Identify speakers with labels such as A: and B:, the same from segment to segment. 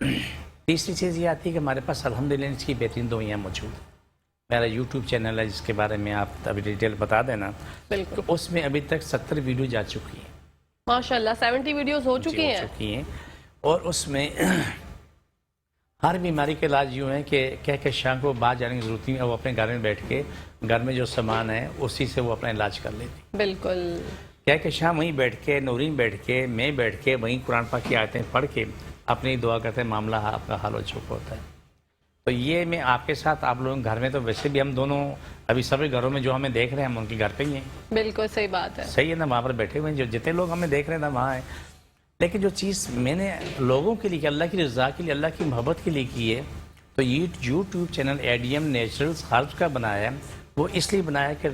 A: تیسری چیز یہ آتی ہے کہ ہمارے پاس الحمدللہ اس کی بہترین دوائیاں موجود ہیں. میرا یوٹیوب چینل ہے جس کے بارے میں آپ ابھی ڈیٹیل بتا دینا.
B: بالکل.
A: تو اس میں ابھی تک 70 ویڈیو جا چکی ہیں.
B: ماشاءاللہ 70 ویڈیوز ہو چکی ہیں.
A: اور اس میں ہر بیماری کے علاج یوں ہے کہ شاہ کو باہر جانے کی ضرورت نہیں ہے. وہ اپنے گھر میں بیٹھ کے گھر میں جو سامان ہے اسی سے وہ اپنا علاج کر لیتی.
B: بالکل.
A: کہ شاہ وہیں بیٹھ کے نورین بیٹھ کے میں بیٹھ کے وہیں قرآن پاک کی آیتیں پڑھ کے اپنی دعا کرتے ہیں, معاملہ آپ کا حل ہو چکا ہوتا ہے. تو یہ میں آپ کے ساتھ آپ لوگوں گھر میں تو ویسے بھی ہم دونوں ابھی سبھی گھروں میں جو ہمیں دیکھ رہے ہیں ہم ان کے گھر پہ ہی ہیں.
B: بالکل صحیح بات ہے.
A: صحیح ہے نا, وہاں پر بیٹھے ہوئے ہیں جو جتنے لوگ ہمیں دیکھ رہے ہیں نا وہاں ہیں. لیکن جو چیز میں نے لوگوں کے لیے کہ اللہ کی رضا کے لیے اللہ کی محبت کے لیے کی ہے تو یہ YouTube channel ADM naturals herbs کا بنایا ہے. وہ اس لیے بنایا ہے کہ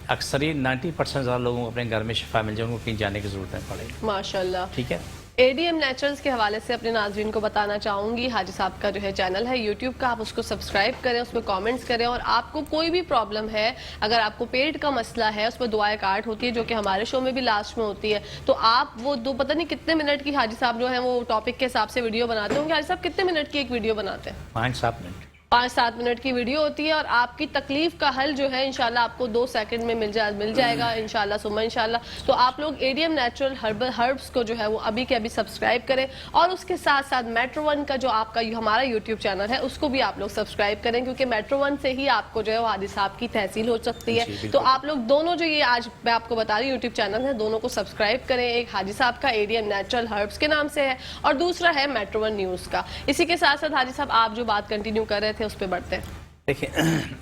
A: اکثر 90% زیادہ لوگوں کو اپنے گھر میں شفا مل جائے, ان کو کہیں جانے کی ضرورت نہیں پڑے گی.
B: ماشاءاللہ.
A: ٹھیک ہے.
B: ADM نیچرلز کے حوالے سے اپنے ناظرین کو بتانا چاہوں گی, حاجی صاحب کا جو ہے چینل ہے یوٹیوب کا, آپ اس کو سبسکرائب کریں, اس میں کامنٹس کریں, اور آپ کو کوئی بھی پرابلم ہے, اگر آپ کو پیٹ کا مسئلہ ہے, اس میں دعائے کارڈ ہوتی ہے جو کہ ہمارے شو میں بھی لاسٹ میں ہوتی ہے, تو آپ وہ پتہ نہیں کتنے منٹ کی حاجی صاحب جو ہیں وہ ٹاپک کے حساب سے ویڈیو بناتے ہوں گے. حاجی صاحب کتنے منٹ کی ایک ویڈیو بناتے ہیں؟
A: 5-7 منٹ.
B: 5-7 منٹ کی ویڈیو ہوتی ہے, اور آپ کی تکلیف کا حل جو ہے انشاءاللہ آپ کو 2 سیکنڈ میں مل جائے گا انشاءاللہ ثم انشاءاللہ. تو آپ لوگ ADM نیچرل ہربس کو جو ہے وہ ابھی کے ابھی سبسکرائب کریں, اور اس کے ساتھ ساتھ میٹرو ون کا جو آپ کا ہمارا یوٹیوب چینل ہے اس کو بھی آپ لوگ سبسکرائب کریں, کیونکہ میٹرو ون سے ہی آپ کو جو ہے وہ حاجی صاحب کی تحصیل ہو سکتی ہے. تو آپ لوگ دونوں جو یہ آج میں آپ کو بتا رہی ہوں یوٹیوب چینل ہے, دونوں کو سبسکرائب کریں. ایک حاجی صاحب کا ADM نیچرل ہربس کے نام سے ہے, اور دوسرا ہے میٹرو ون نیوز کا. اسی کے ساتھ ساتھ حاجی صاحب آپ جو بات کنٹینیو کر رہے تھے اس پہ بڑھتے ہیں.
A: دیکھیں,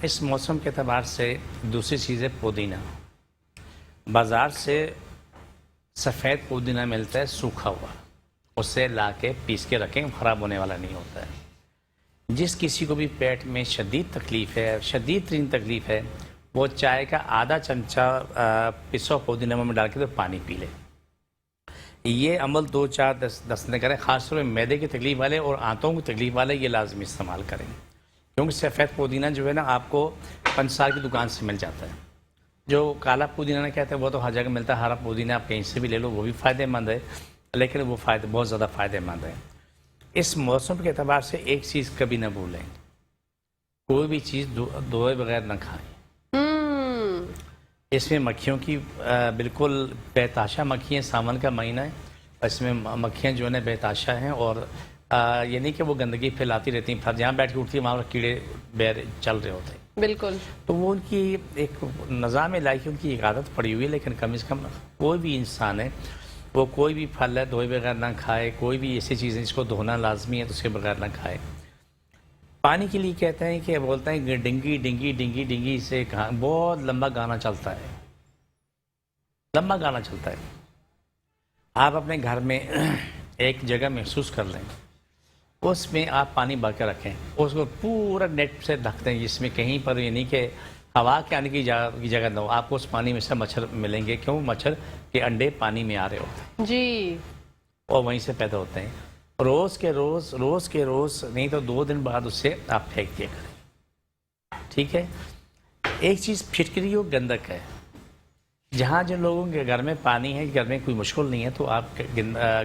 A: اس موسم کے اعتبار سے دوسری چیز ہے پودینہ. بازار سے سفید پودینہ ملتا ہے سوکھا ہوا, اسے لا کے پیس کے رکھیں, خراب ہونے والا نہیں ہوتا ہے. جس کسی کو بھی پیٹ میں شدید تکلیف ہے, شدید ترین تکلیف ہے, وہ چائے کا آدھا چمچہ پسو پودینہ میں ڈال کے تو پانی پی لے. یہ عمل 2-4-10 دن کریں. خاص طور پہ معدے کی تکلیف والے اور آنتوں کی تکلیف والے یہ لازمی استعمال کریں, کیونکہ سفید پودینہ جو ہے نا آپ کو پنسار کی دکان سے مل جاتا ہے. جو کالا پودینہ نہ کہتے ہیں وہ تو ہر جگہ ملتا ہے. ہرا پودینہ آپ کہیں سے بھی لے لو, وہ بھی فائدہ مند ہے, لیکن وہ بہت زیادہ فائدہ مند ہے. اس موسم کے اعتبار سے ایک چیز کبھی نہ بھولیں, کوئی بھی چیز دھوئے بغیر نہ کھائیں. اس میں مکھیوں کی بالکل بہتاشا مکھیاں, ساون کا مہینہ ہے, اس میں مکھیاں جو ہے بہتاشا ہیں, اور یہ نہیں کہ وہ گندگی پھیلاتی رہتی ہیں, جہاں بیٹھ کے اٹھتی ہیں وہاں کیڑے بیر چل رہے ہوتے ہیں.
B: بالکل.
A: تو وہ ان کی ایک نظام الہی, ان کی ایک عادت پڑی ہوئی ہے. لیکن کم از کم کوئی بھی انسان ہے وہ کوئی بھی پھل ہے دھوئے بغیر نہ کھائے, کوئی بھی ایسی چیزیں جس کو دھونا لازمی ہے تو اس کے بغیر نہ کھائے. پانی کے لیے کہتے ہیں کہ بولتے ہیں کہ ڈنگی ڈنگی ڈنگی ڈنگی سے بہت لمبا گانا چلتا ہے, لمبا گانا چلتا ہے. آپ اپنے گھر میں ایک جگہ محسوس کر لیں, اس میں آپ پانی بھر کے رکھیں, اس کو پورا نیٹ سے ڈھک دیں, جس میں کہیں پر یہ نہیں کہ ہوا کے آنے کی جگہ نہ ہو. آپ کو اس پانی میں سے مچھر ملیں گے, کیوں؟ مچھر کے انڈے پانی میں آ رہے ہوتے ہیں
B: جی,
A: اور وہیں سے پیدا ہوتے ہیں. روز کے روز نہیں تو 2 دن بعد اسے آپ پھینک دیا کریں. ٹھیک ہے. ایک چیز پھٹکری اور گندک ہے. جہاں جن لوگوں کے گھر میں پانی ہے, گھر میں کوئی مشکل نہیں ہے, تو آپ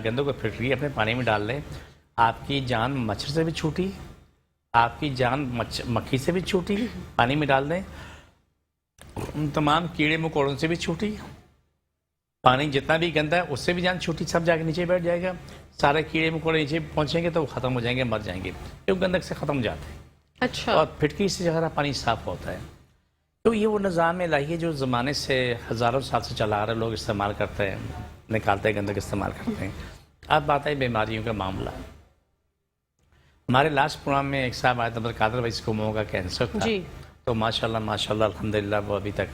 A: گندوں کو پھٹکری اپنے پانی میں ڈال لیں. آپ کی جان مچھر سے بھی چھوٹی, آپ کی جان مکھی سے بھی چھوٹی, پانی میں ڈال دیں. تمام کیڑے مکوڑوں سے بھی چھوٹی, پانی جتنا بھی گندا ہے اس سے بھی جان چھوٹی, سب جا کے نیچے بیٹھ جائے گا. سارے کیڑے مکوڑے نیچے پہنچیں گے تو وہ ختم ہو جائیں گے, مر جائیں گے, کیونکہ گندک سے ختم ہو جاتے ہیں.
B: اچھا.
A: اور پھٹکری سے جگہ پانی صاف ہوتا ہے. تو یہ وہ نظام الہی ہے جو زمانے سے ہزاروں سال سے چلا آ رہا ہے, لوگ استعمال کرتے ہیں, نکالتے ہیں, گندک استعمال کرتے ہیں. اب بات ہے بیماریوں کا معاملہ. ہمارے لاسٹ پروگرام میں ایک صاحب آئے تھے قادر بھائی, کو منہ کا کینسر تھا.
B: جی.
A: تو ماشاءاللہ الحمدللہ وہ ابھی تک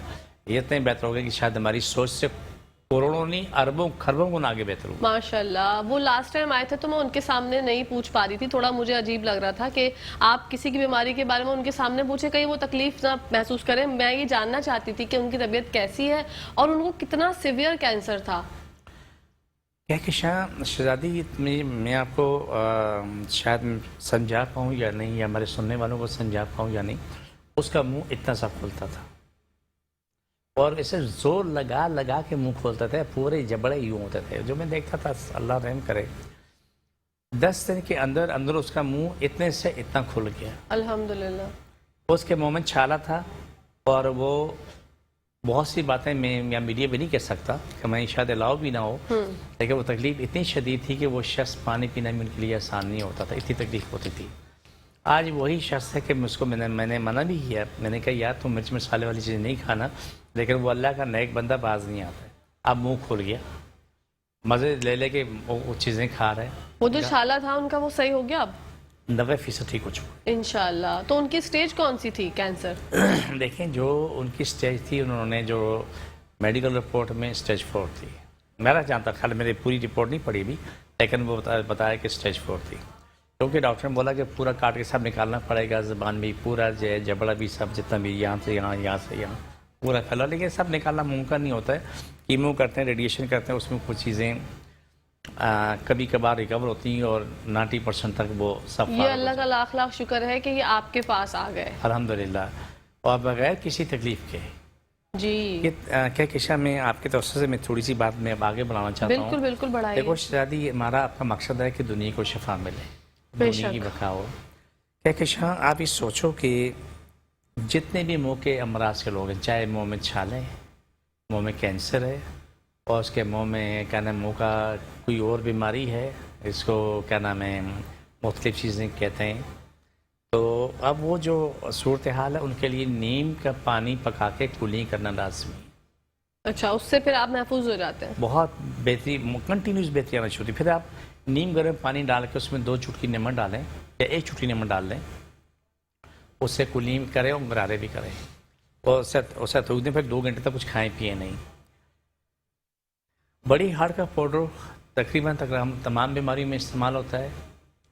A: یہ اتنے بہتر ہو گئے کہ شاید ہماری سوچ سے کروڑوں نہیں اربوں خربوں گنا آگے بہتر ہو.
B: ماشاءاللہ. وہ لاسٹ ٹائم آئے تھے تو میں ان کے سامنے نہیں پوچھ پا رہی تھی, تھوڑا مجھے عجیب لگ رہا تھا کہ آپ کسی کی بیماری کے بارے میں ان کے سامنے پوچھیں, کہیں وہ تکلیف نہ محسوس کریں. میں یہ جاننا چاہتی تھی کہ ان کی طبیعت کیسی ہے اور ان کو کتنا سیویئر کینسر تھا.
A: کیا کہ شہزادی میں آپ کو شاید سمجھا پاؤں یا نہیں, یا ہمارے سننے والوں کو سمجھا پاؤں یا نہیں, اس کا منہ اتنا سا کھلتا تھا اور اسے زور لگا کے منہ کھولتا تھا, پورے جبڑے یوں ہوتے تھے, جو میں دیکھتا تھا. اللہ رحم کرے, 10 دن کے اندر اندر اس کا منہ اتنے سے اتنا کھل گیا.
B: الحمدللہ.
A: اس کے منہ میں چھالا تھا اور وہ بہت سی باتیں میں یا میڈیا بھی نہیں کہہ سکتا کہ میں شاید الاؤ بھی نہ ہو, لیکن وہ تکلیف اتنی شدید تھی کہ وہ شخص پانی پینا بھی ان کے لیے آسان نہیں ہوتا تھا, اتنی تکلیف ہوتی تھی. آج وہی شخص ہے کہ اس کو میں نے منع بھی کیا, میں نے کہا یار تم مرچ مسالے والی چیزیں نہیں کھانا, لیکن وہ اللہ کا نیک بندہ باز نہیں آتا ہے. اب منہ کھل گیا, مزے لے کے وہ چیزیں کھا رہے ہیں.
B: وہ جو چھالا تھا ان کا وہ صحیح ہو گیا اب
A: 90% ٹھیک ہو چکا.
B: انشاءاللہ. تو ان کی سٹیج کون سی تھی کینسر؟
A: دیکھیں جو ان کی سٹیج تھی, انہوں نے جو میڈیکل رپورٹ میں سٹیج 4 تھی. میرا جانتا خیال میری پوری رپورٹ نہیں پڑی بھی, لیکن وہ بتایا کہ سٹیج 4 تھی, کیونکہ ڈاکٹر نے بولا کہ پورا کاٹ کے سب نکالنا پڑے گا, زبان بھی پورا جبڑا بھی سب جتنا بھی یہاں سے یہاں سے یہاں پورا پھیلا, لیکن سب نکالنا ممکن نہیں ہوتا ہے. کیمو کرتے ہیں, ریڈیشن کرتے ہیں, اس میں کچھ چیزیں کبھی کبھار ریکور ہوتی ہیں اور 90% تک وہ سب.
B: یہ اللہ کا لاکھ لاکھ شکر ہے کہ یہ آپ کے پاس آ گئے
A: الحمدللہ, اور بغیر کسی تکلیف کے.
B: جی
A: کہکشاں میں آپ کے توسط سے میں تھوڑی سی بات میں اب آگے بڑھانا چاہتا ہوں.
B: بالکل بالکل بڑھائیے.
A: دیکھو شادی ہمارا آپ کا مقصد ہے کہ دنیا کو شفا ملے, دنیا کی بقا ہو. کہکشاں آپ یہ سوچو کہ جتنے بھی منہ کے امراض کے لوگ ہیں, چاہے منہ میں چھالے ہیں, منہ میں کینسر ہے, اور اس کے منہ میں کیا نام منہ کا کوئی اور بیماری ہے, اس کو کیا نام ہے مختلف چیزیں کہتے ہیں, تو اب وہ جو صورتحال ہے ان کے لیے نیم کا پانی پکا کے کولنگ کرنا لازمی.
B: اچھا, اس سے پھر آپ محفوظ ہو جاتے ہیں؟
A: بہت بہتری, کنٹینیوس بہتری آنا شروع ہوتی. پھر آپ نیم گرم پانی ڈال کے اس میں 2 چٹکی نمک ڈالیں یا 1 چٹکی نمک ڈال دیں, اس سے کولنگ کریں اور غرارے بھی کریں, اور اسے تھوک دیں. پھر 2 گھنٹے تک کچھ کھائیں پیئیں نہیں. بڑی ہاڑ کا پاؤڈر تقریباً تمام بیماریوں میں استعمال ہوتا ہے,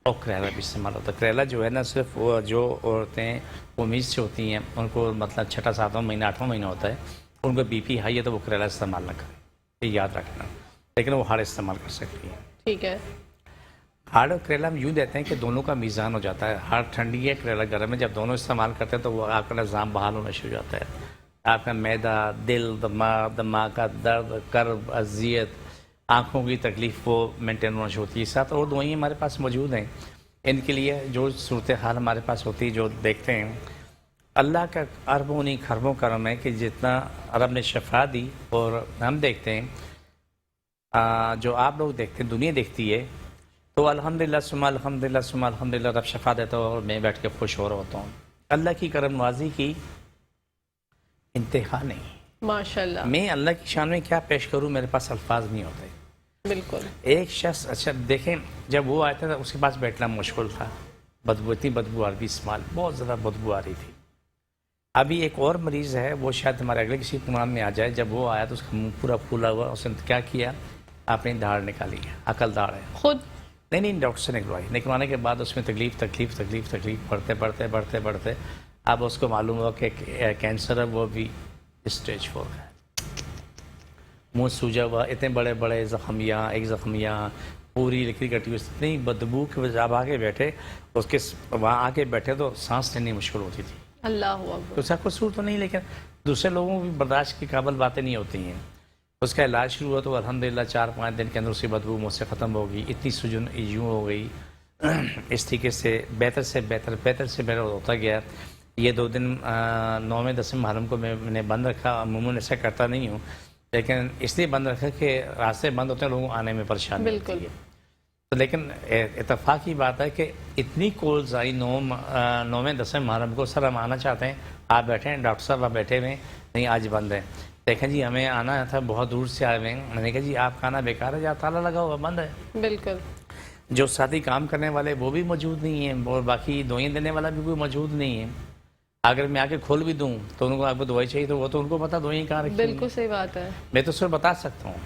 A: اور کریلا بھی استعمال ہوتا ہے. کریلا جو ہے نا صرف وہ جو عورتیں امیز سے ہوتی ہیں ان کو مطلب 6 7واں مہینہ 8واں مہینہ ہوتا ہے, ان کو بی پی ہائی ہے تو وہ کریلا استعمال نہ کریں, یہ یاد رکھنا, لیکن وہ ہاڑ استعمال کر سکتی ہیں.
B: ٹھیک ہے.
A: ہاڑ اور کریلا ہم یوں دیتے ہیں کہ دونوں کا میزان ہو جاتا ہے. ہاڑ ٹھنڈی ہے, کریلا گرم ہے, جب دونوں استعمال کرتے ہیں تو وہ آپ کا نظام بحال ہونا شروع ہو جاتا ہے. آپ کا معدہ, دل, دماغ کا درد, کرب, اذیت, آنکھوں کی تکلیف وہ مینٹین ہونا شروع ہوتی ہے. ساتھ اور دوائیں ہمارے پاس موجود ہیں ان کے لیے. جو صورتحال ہمارے پاس ہوتی ہے جو دیکھتے ہیں, اللہ کا اربوں نہیں خربوں کرم ہے کہ جتنا رب نے شفا دی, اور ہم دیکھتے ہیں جو آپ لوگ دیکھتے ہیں, دنیا دیکھتی ہے, تو الحمدللہ ثم الحمدللہ ثم الحمدللہ رب شفا دیتا ہوں اور میں بیٹھ کے خوش ہو رہا ہوتا ہوں. اللہ کی کرم نوازی کی انتہا نہیں.
B: ماشاءاللہ.
A: میں اللہ کی شان میں کیا پیش کروں, میرے پاس الفاظ نہیں ہوتے.
B: بالکل.
A: ایک شخص, اچھا دیکھیں جب وہ آیا تھا اس کے پاس بیٹھنا مشکل تھا, بدبو, اتنی بدبو آ رہی تھی, استعمال بہت زیادہ بدبو آ رہی تھی. ابھی ایک اور مریض ہے, وہ شاید ہمارے اگلے کسی پروگرام میں آ جائے. جب وہ آیا تو اس کا منہ پورا پھولا ہوا, اس نے کیا کیا, اپنی دھاڑ نکالی, عقل دھاڑ ہے
B: خود
A: نہیں ڈاکٹر سے نکلوائی. نکلوانے کے بعد اس میں تکلیف بڑھتے اب اس کو معلوم ہوا کہ کینسر ہے, وہ بھی اسٹیج 4 ہے. منہ سوجا ہوا, اتنے بڑے بڑے زخمیاں, ایک زخمیاں پوری لکڑی کٹی ہوئی, اتنی بدبو کہ جب آگے بیٹھے اس کے وہاں آگے بیٹھے تو سانس لینے مشکل ہوتی تھی.
B: اللہ اکبر.
A: اس کا قصور تو نہیں, لیکن دوسرے لوگوں کو بھی برداشت کی قابل باتیں نہیں ہوتی ہیں. اس کا علاج شروع ہوا تو الحمدللہ 4-5 دن کے اندر اس کی بدبو مجھ سے ختم ہو گئی. اتنی سجن یوں ہو گئی, اس طریقے سے بہتر ہوتا گیا. یہ 2 دن 9ویں 10ویں محرم کو میں نے بند رکھا. عموماً ایسا کرتا نہیں ہوں, لیکن اس لیے بند رکھا کہ راستے بند ہوتے ہیں, لوگوں کو آنے میں پریشانی ہوتی ہے. تو لیکن اتفاق کی بات ہے کہ اتنی کالز آئی 9ویں 10ویں محرم کو, سر ہم آنا چاہتے ہیں, آپ بیٹھے ہیں, ڈاکٹر صاحب آپ بیٹھے ہوئے ہیں, نہیں آج بند ہے. دیکھیں جی ہمیں آنا تھا, بہت دور سے آئے ہوئے ہیں. میں نے کہا جی آپ کا آنا بیکار ہے, جہاں تالا لگا ہوا بند ہے.
B: بالکل.
A: جو ساتھی کام کرنے والے وہ بھی موجود نہیں ہیں, اور باقی دوائیں دینے والا بھی کوئی موجود نہیں ہے. اگر میں آ کے کھول بھی دوں تو ان کو آپ کو دوائی چاہیے تو وہ تو ان کو پتا دوائیں کہاں رکھی.
B: بالکل صحیح بات ہے.
A: میں تو صرف بتا سکتا ہوں,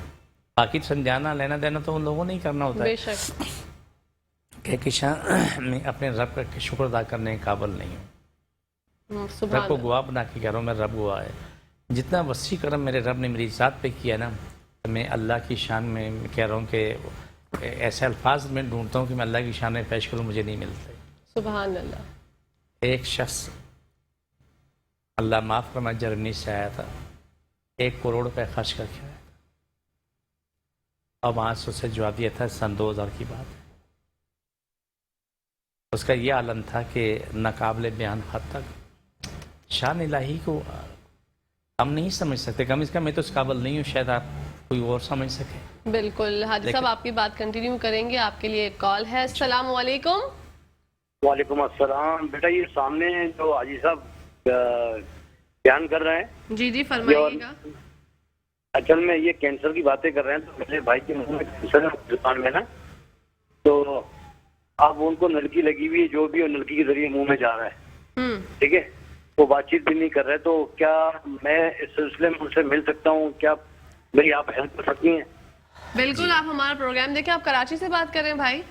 A: باقی سمجھانا لینا دینا تو ان لوگوں نے ہی کرنا ہوتا ہے.
B: بے شک.
A: کہکشاں میں اپنے رب کا شکر ادا کرنے کے قابل نہیں ہوں.
B: سبحان
A: رب کو گواہ بنا کے کہہ رہا ہوں, میں رب گواہ ہے. جتنا وسیع کرم میرے رب نے میری ذات پہ کیا نا, میں اللہ کی شان میں کہہ رہا ہوں کہ ایسے الفاظ میں ڈھونڈتا ہوں کہ میں اللہ کی شان میں پیش کروں, مجھے نہیں ملتے.
B: سبحان اللہ.
A: ایک شخص اللہ معاف کرنا جرمنی سے آیا تھا, 1 کروڑ روپے خرچ کر کے آیا تھا, اور وہاں سے اسے جواب دیا تھا سن 2000 کی بات ہے. اس کا یہ عالم تھا کہ ناقابل بیان حد تک شان الہی کو ہم نہیں سمجھ سکتے. کم از کم میں تو اس قابل نہیں ہوں, شاید آپ کوئی اور سمجھ سکے.
B: بالکل حاجی صاحب آپ کی بات کنٹینیو کریں گے. آپ کے لیے ایک کال ہے. السلام علیکم.
C: وعلیکم السلام. بیٹا یہ سامنے جو حاجی صاحب بیان کر رہے ہیں,
B: جی جی فرمائیے گا.
C: اصل میں یہ کینسر کی باتیں کر رہے ہیں, تو میرے بھائی کے منہ میں کینسر ہے ہندوستان میں نا, تو اب ان کو نلکی لگی ہوئی ہے, جو بھی نلکی کے ذریعے منہ میں جا رہا ہے, ٹھیک ہے, وہ بات چیت بھی نہیں کر رہے. تو کیا میں اس سلسلے میں ان سے مل سکتا ہوں؟ کیا میری آپ ہیلپ کر سکتی ہیں؟
B: بالکل, آپ ہمارا پروگرام دیکھیں. آپ کراچی سے بات کر رہے ہیں بھائی؟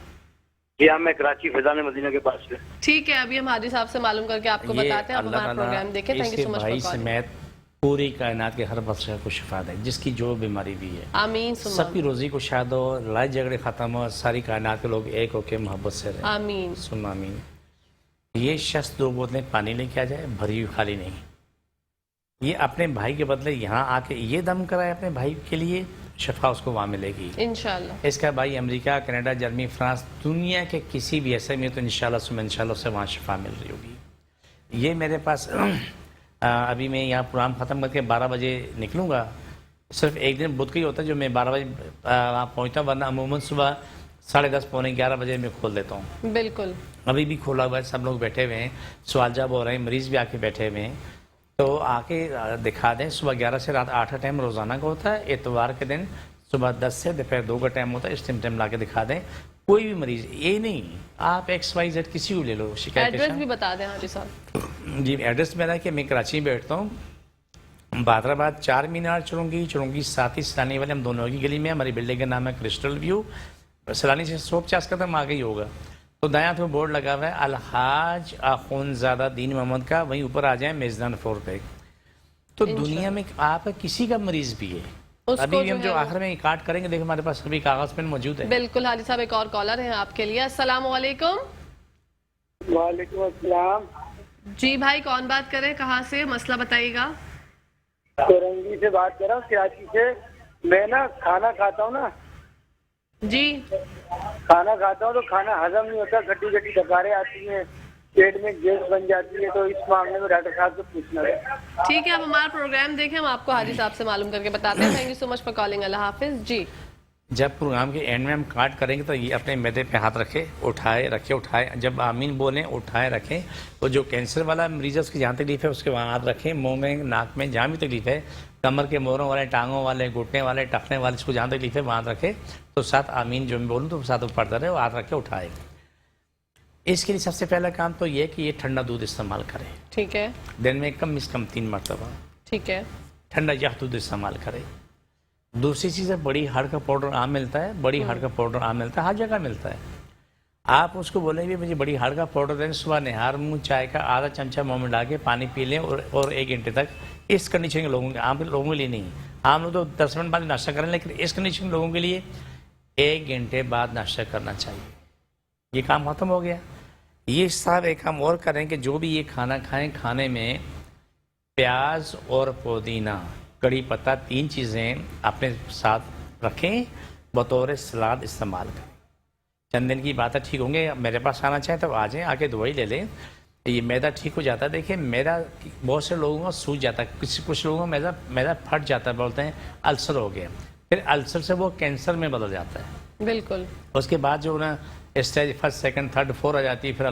C: جی ہاں, میں کراچی فیضان مدینہ کے پاس سے.
B: ٹھیک ہے, ابھی ہم حاجی صاحب سے معلوم کر کے آپ کو بتاتے ہیں. آپ ہمارا پروگرام دیکھیں. Thank you so much for calling.
A: پوری کائنات کے ہر بچے کو شفا دے, جس کی جو بیماری بھی ہے.
B: آمین.
A: سب کی روزی کو شاد ہو, لڑائی جھگڑے ختم ہو, ساری کائنات کے لوگ ایک ہو کے محبت سے رہیں.
B: آمین.
A: سن آمین. یہ شخص 2 بوتلیں پانی لے کے آ جائے, بھری ہوئی خالی نہیں. یہ اپنے بھائی کے بدلے یہاں آ کے یہ دم کرائے اپنے بھائی کے لیے, شفا اس کو وہاں ملے گی
B: انشاءاللہ.
A: اس کا بھائی امریکہ, کینیڈا, جرمنی, فرانس, دنیا کے کسی بھی ایسے میں تو انشاءاللہ سے وہاں شفا مل رہی ہوگی. یہ میرے پاس ابھی میں یہاں پروگرام ختم کر کے 12 بجے نکلوں گا. صرف ایک دن بدھ کا ہی ہوتا ہے جو میں 12 بجے وہاں پہنچتا ہوں, ورنہ عموماً صبح 10:30 پونے 11 بجے میں کھول دیتا ہوں.
B: بالکل,
A: ابھی بھی کھولا ہوا ہے, سب لوگ بیٹھے ہوئے ہیں, سوال جواب ہو رہے ہیں, مریض بھی آ کے بیٹھے ہوئے ہیں. تو آ کے دکھا دیں. صبح 11 سے رات 8 کا ٹائم روزانہ کا ہوتا ہے. اتوار کے دن صبح 10 سے دوپہر 2 کا ٹائم ہوتا ہے. اس ٹائم لا کے دکھا دیں. کوئی بھی مریض, یہ نہیں آپ XYZ کسی کو لے لو. شکایت
B: ایڈریس بھی بتا دیں حاجی صاحب.
A: جی ایڈریس میرا ہے کہ میں کراچی میں بیٹھتا ہوں, بادر آباد 4 مینار چڑونگی ساتھ ہی سیلانی والے, ہم دونوں کی گلی میں. ہماری بلڈنگ کا نام ہے کرسٹل ویو. سیلانی سے 150 قدم آگے ہی ہوگا. تو دایاں تو بورڈ لگا ہوا ہے الحاج اخونزادہ دین محمد کا, وہیں اوپر آ جائیں میزدان فلور پہ. تو دنیا میں آپ کسی کا مریض بھی ہے, ابھی بھی ہم جو آخر میں کاٹ کریں گے, دیکھیں ہمارے پاس سبھی کاغذ پین موجود ہے.
B: بالکل حاجی صاحب, ایک اور کالر ہیں آپ کے لیے. السلام علیکم.
D: وعلیکم السلام.
B: جی بھائی, کون بات کریں, کہاں سے, مسئلہ بتائیے گا.
D: کورنگی سے بات کر رہا ہوں, کراچی سے. میں نا کھانا کھاتا ہوں نا,
B: جی
D: کھانا کھاتا ہوں تو کھانا ہضم نہیں ہوتا, کھٹی کھٹی ڈکاریں آتی ہیں, پیٹ میں گیس بن جاتی ہے. تو اس معاملے میں ڈاکٹر صاحب سے پوچھنا ہے.
B: ٹھیک ہے, آپ ہمارا پروگرام دیکھیں, ہم آپ کو حاجی صاحب سے معلوم کر کے بتاتے ہیں. Thank you so much for calling. اللہ حافظ. جی
A: جب پروگرام کے اینڈ میں ہم کاٹ کریں گے تو یہ اپنے میدے پہ ہاتھ رکھے, اٹھائے, جب آمین بولیں اٹھائے رکھیں. اور جو کینسر والا مریض ہے اس کی جہاں تکلیف ہے اس کے وہاں ہاتھ رکھیں, منہ میں, ناک میں, جہاں بھی تکلیف ہے, کمر کے موروں والے, ٹانگوں والے, گھٹنے والے, ٹخنے والے, اس کو جہاں تکلیف ہے وہاں ہاتھ رکھے. تو ساتھ آمین جو میں بولوں تو ساتھ پڑھتا رہے, وہ ہاتھ رکھے اٹھائے. اس کے لیے سب سے پہلا کام تو یہ ہے کہ یہ ٹھنڈا دودھ استعمال کرے.
B: ٹھیک ہے,
A: دن میں کم از کم 3 مرتبہ
B: ٹھیک ہے,
A: ٹھنڈا یخ دودھ استعمال کرے. دوسری چیز ہے, بڑی ہڑ کا پاؤڈر عام ملتا ہے, بڑی ہڑ کا پاؤڈر عام ملتا ہے, ہر جگہ ملتا ہے. آپ اس کو بولیں بھی مجھے بڑی ہڑ کا پاؤڈر دیں, صبح نہار منہ چائے کا آدھا چمچہ منہ میں ڈال کے پانی پی لیں, اور 1 گھنٹے تک. اس کنڈیشن کے لوگوں کے, عام لوگوں کے لیے نہیں, عام لوگ تو 10 منٹ بعد ناشتہ کریں, لیکن اس کنڈیشن کے لوگوں کے لیے 1 گھنٹے بعد ناشتہ کرنا چاہیے. یہ کام ختم ہو گیا. یہ صاحب ایک کام اور کریں کہ جو بھی یہ کھانا کھائیں, کھانے میں پیاز اور پودینہ, کڑی پتہ, 3 چیزیں اپنے ساتھ رکھیں, بطور سلاد استعمال کریں. چند دن کی بات ہے, ٹھیک ہوں گے. میرے پاس آنا چاہیں تو آ جائیں, آ کے دوائی لے لیں. یہ میدا ٹھیک ہو جاتا ہے. دیکھیں میدا بہت سے لوگوں کو سوج جاتا ہے, کچھ لوگوں کو میدا پھٹ جاتا ہے, بولتے ہیں السر ہو گیا. پھر السر سے وہ کینسر میں بدل جاتا ہے.
B: بالکل.
A: اس کے بعد جو نا اسٹیج 1st 2nd 3rd 4 آ جاتی ہے, پھر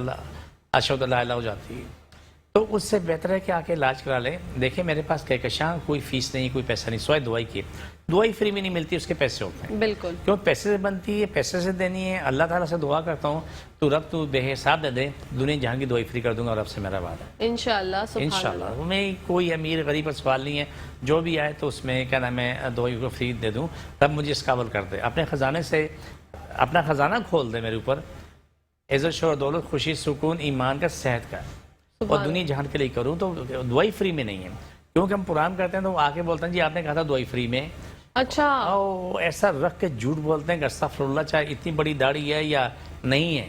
A: اشہد لا الہ ہو جاتی ہے. تو اس سے بہتر ہے کہ آ کے علاج کرا لیں. دیکھیں میرے پاس کہکشاں, کوئی فیس نہیں, کوئی پیسہ نہیں, سوائے دوائی کی. دوائی فری میں نہیں ملتی, اس کے پیسے ہوتے ہیں.
B: بالکل.
A: کیوں پیسے سے بنتی ہے, پیسے سے دینی ہے. اللہ تعالیٰ سے دعا کرتا ہوں تو رب تو بے حساب دے دے, دنیا جہاں کی دوائی فری کر دوں گا, رب سے میرا وعدہ ہے
B: انشاءاللہ.
A: انشاءاللہ. میں کوئی امیر غریب پر سوال نہیں ہے, جو بھی آئے تو اس میں کیا نام ہے دوائی کو فری دے دوں. رب مجھے اس قابل کر دے, اپنے خزانے سے اپنا خزانہ کھول دے میرے اوپر. عزت, شوہر, دولت, خوشی, سکون, ایمان کا, صحت کا, اور دنیا جہان کے لیے کروں. تو دوائی فری میں نہیں ہے, کیونکہ ہم پروگرام کرتے ہیں تو وہ آ کے بولتے ہیں جی آپ نے کہا تھا دوائی فری میں.
B: اچھا,
A: ایسا رکھ کے جھوٹ بولتے ہیں کہ استغفر اللہ, چاہے اتنی بڑی داڑھی ہے یا نہیں ہے.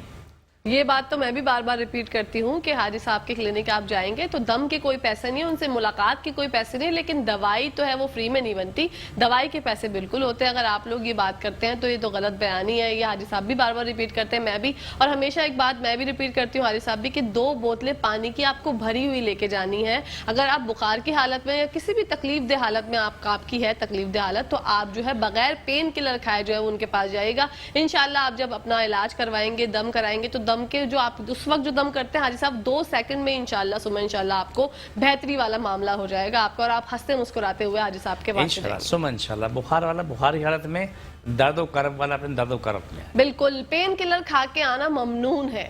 B: یہ بات تو میں بھی بار بار ریپیٹ کرتی ہوں کہ حاجی صاحب کے کلینک آپ جائیں گے تو دم کے کوئی پیسے نہیں، ان سے ملاقات کے کوئی پیسے نہیں، لیکن دوائی تو ہے وہ فری میں نہیں بنتی، دوائی کے پیسے بالکل ہوتے ہیں۔ اگر آپ لوگ یہ بات کرتے ہیں تو یہ تو غلط بیانی ہے، یہ حاجی صاحب بھی بار بار ریپیٹ کرتے ہیں، میں بھی، اور ہمیشہ ایک بات میں بھی ریپیٹ کرتی ہوں حاجی صاحب بھی، کہ 2 بوتلیں پانی کی آپ کو بھری ہوئی لے کے جانی ہے۔ اگر آپ بخار کی حالت میں یا کسی بھی تکلیف دہ حالت میں آپ کی ہے تکلیف دہ حالت، تو آپ جو ہے بغیر پین کلر کھائے جو ہے ان کے پاس جائے گا۔ انشاءاللہ آپ جب اپنا علاج کروائیں گے، دم کرائیں گے، تو دم کے جو آپ اس وقت جو دم کرتے ہیں حاجی صاحب 2 سیکنڈ میں انشاءاللہ صبح انشاءاللہ آپ کو بہتری والا معاملہ ہو جائے گا آپ کا، اور آپ ہنستے مسکراتے ہوئے حاجی صاحب کے پاس
A: انشاءاللہ صبح انشاءاللہ بخار والا بخار کی حالت میں، درد و کرب والا اپنے درد و کرب میں
B: بالکل پین کلر کھا کے آنا ممنون ہے،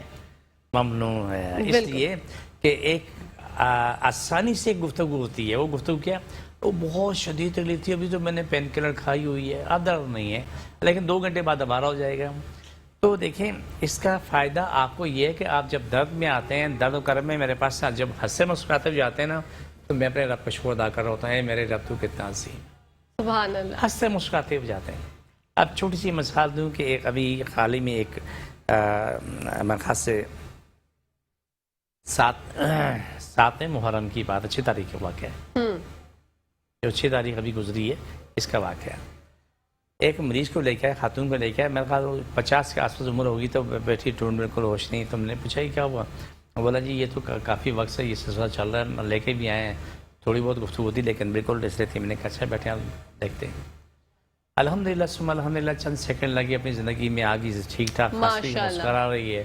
A: ممنوع ہے، اس لیے کہ ایک آسانی سے گفتگو ہوتی ہے۔ وہ گفتگو کیا، وہ بہت شدید تکلیف تھی، ابھی تو میں نے پین کلر کھائی ہوئی ہے، اب درد نہیں ہے، لیکن 2 گھنٹے بعد دوبارہ ہو جائے گا۔ تو دیکھیں اس کا فائدہ آپ کو یہ ہے کہ آپ جب درد میں آتے ہیں، درد و کرب میں میرے پاس جب ہنسے مسکراتے ہوئے جاتے ہیں نا، تو میں اپنے رب کا شکر ادا کر رہا ہوتا ہے، میرے رب تو کتنا عظیم،
B: سبحان اللہ،
A: ہنستے مسکراتے ہوئے جاتے ہیں۔ اب چھوٹی سی مثال دوں کہ ایک ابھی حال ہی میں ایک میرے خاص سے 7 محرم کی بات، 6 تاریخ کا واقعہ ہے، جو 6 تاریخ ابھی گزری ہے اس کا واقعہ۔ ایک مریض کو لے کے آئے، خاتون کو لے کے آئے، میرے خیال 50 کے آس پاس عمر ہوگی، تو بیٹھی ٹون بالکل ہوش نہیں، تو ہم نے پوچھا کہ کیا ہوا؟ بولا جی یہ تو کافی وقت سے یہ سلسلہ چل رہا ہے، لے کے بھی آئے ہیں، تھوڑی بہت گفتگو ہوتی لیکن بالکل ڈس رہی تھی۔ میں نے کہا اچھا بیٹھے آپ دیکھتے ہیں۔ الحمدللہ ثم الحمدللہ چند سیکنڈ لگے اپنی زندگی میں، آگی ٹھیک ٹھاک مسکرا رہی ہے،